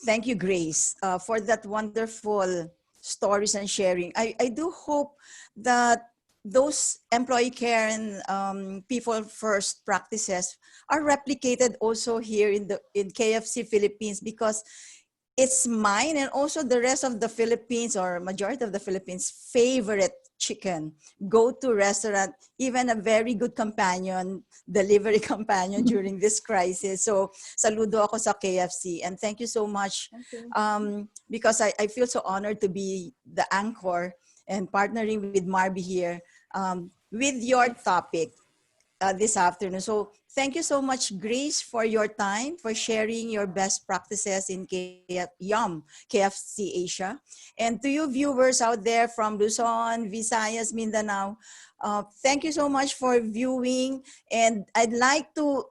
thank you, Grace, for that wonderful stories and sharing. I do hope that those employee care and people first practices are replicated also here in KFC Philippines, because it's mine and also the rest of the Philippines, or majority of the Philippines, favorite chicken. Go to restaurant, even a very good companion, delivery companion during this crisis. So saludo ako sa KFC, and thank you so much, Thank you. because I feel so honored to be the anchor and partnering with Marby here with your topic this afternoon. So thank you so much, Grace, for your time, for sharing your best practices in KFC Asia. And to you viewers out there from Luzon, Visayas, Mindanao, thank you so much for viewing. And I'd like to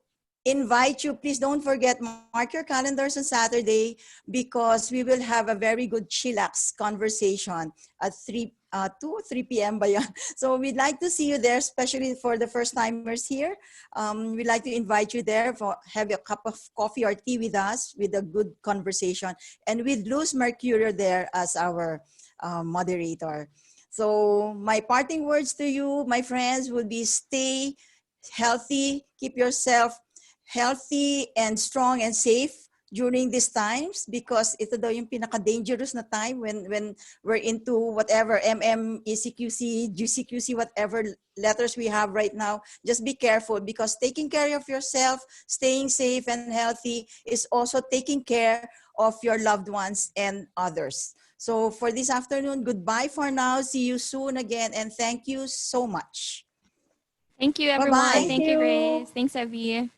invite you, please don't forget, mark your calendars on Saturday, because we will have a very good chillax conversation at 2 or 3 p.m. ba yan? So we'd like to see you there, especially for the first timers here. We'd like to invite you there for have a cup of coffee or tea with us, with a good conversation, and with Luz Mercurio there as our moderator. So my parting words to you, my friends, would be stay healthy, keep yourself healthy and strong and safe during these times, because ito daw yung pinaka-dangerous na time when we're into whatever ECQC, GCQC, whatever letters we have right now. Just be careful, because taking care of yourself, staying safe and healthy, is also taking care of your loved ones and others. So for this afternoon, goodbye for now. See you soon again, and thank you so much. Thank you, everyone. Bye-bye. Thank Thank you, you. Grace. Thanks, Evie.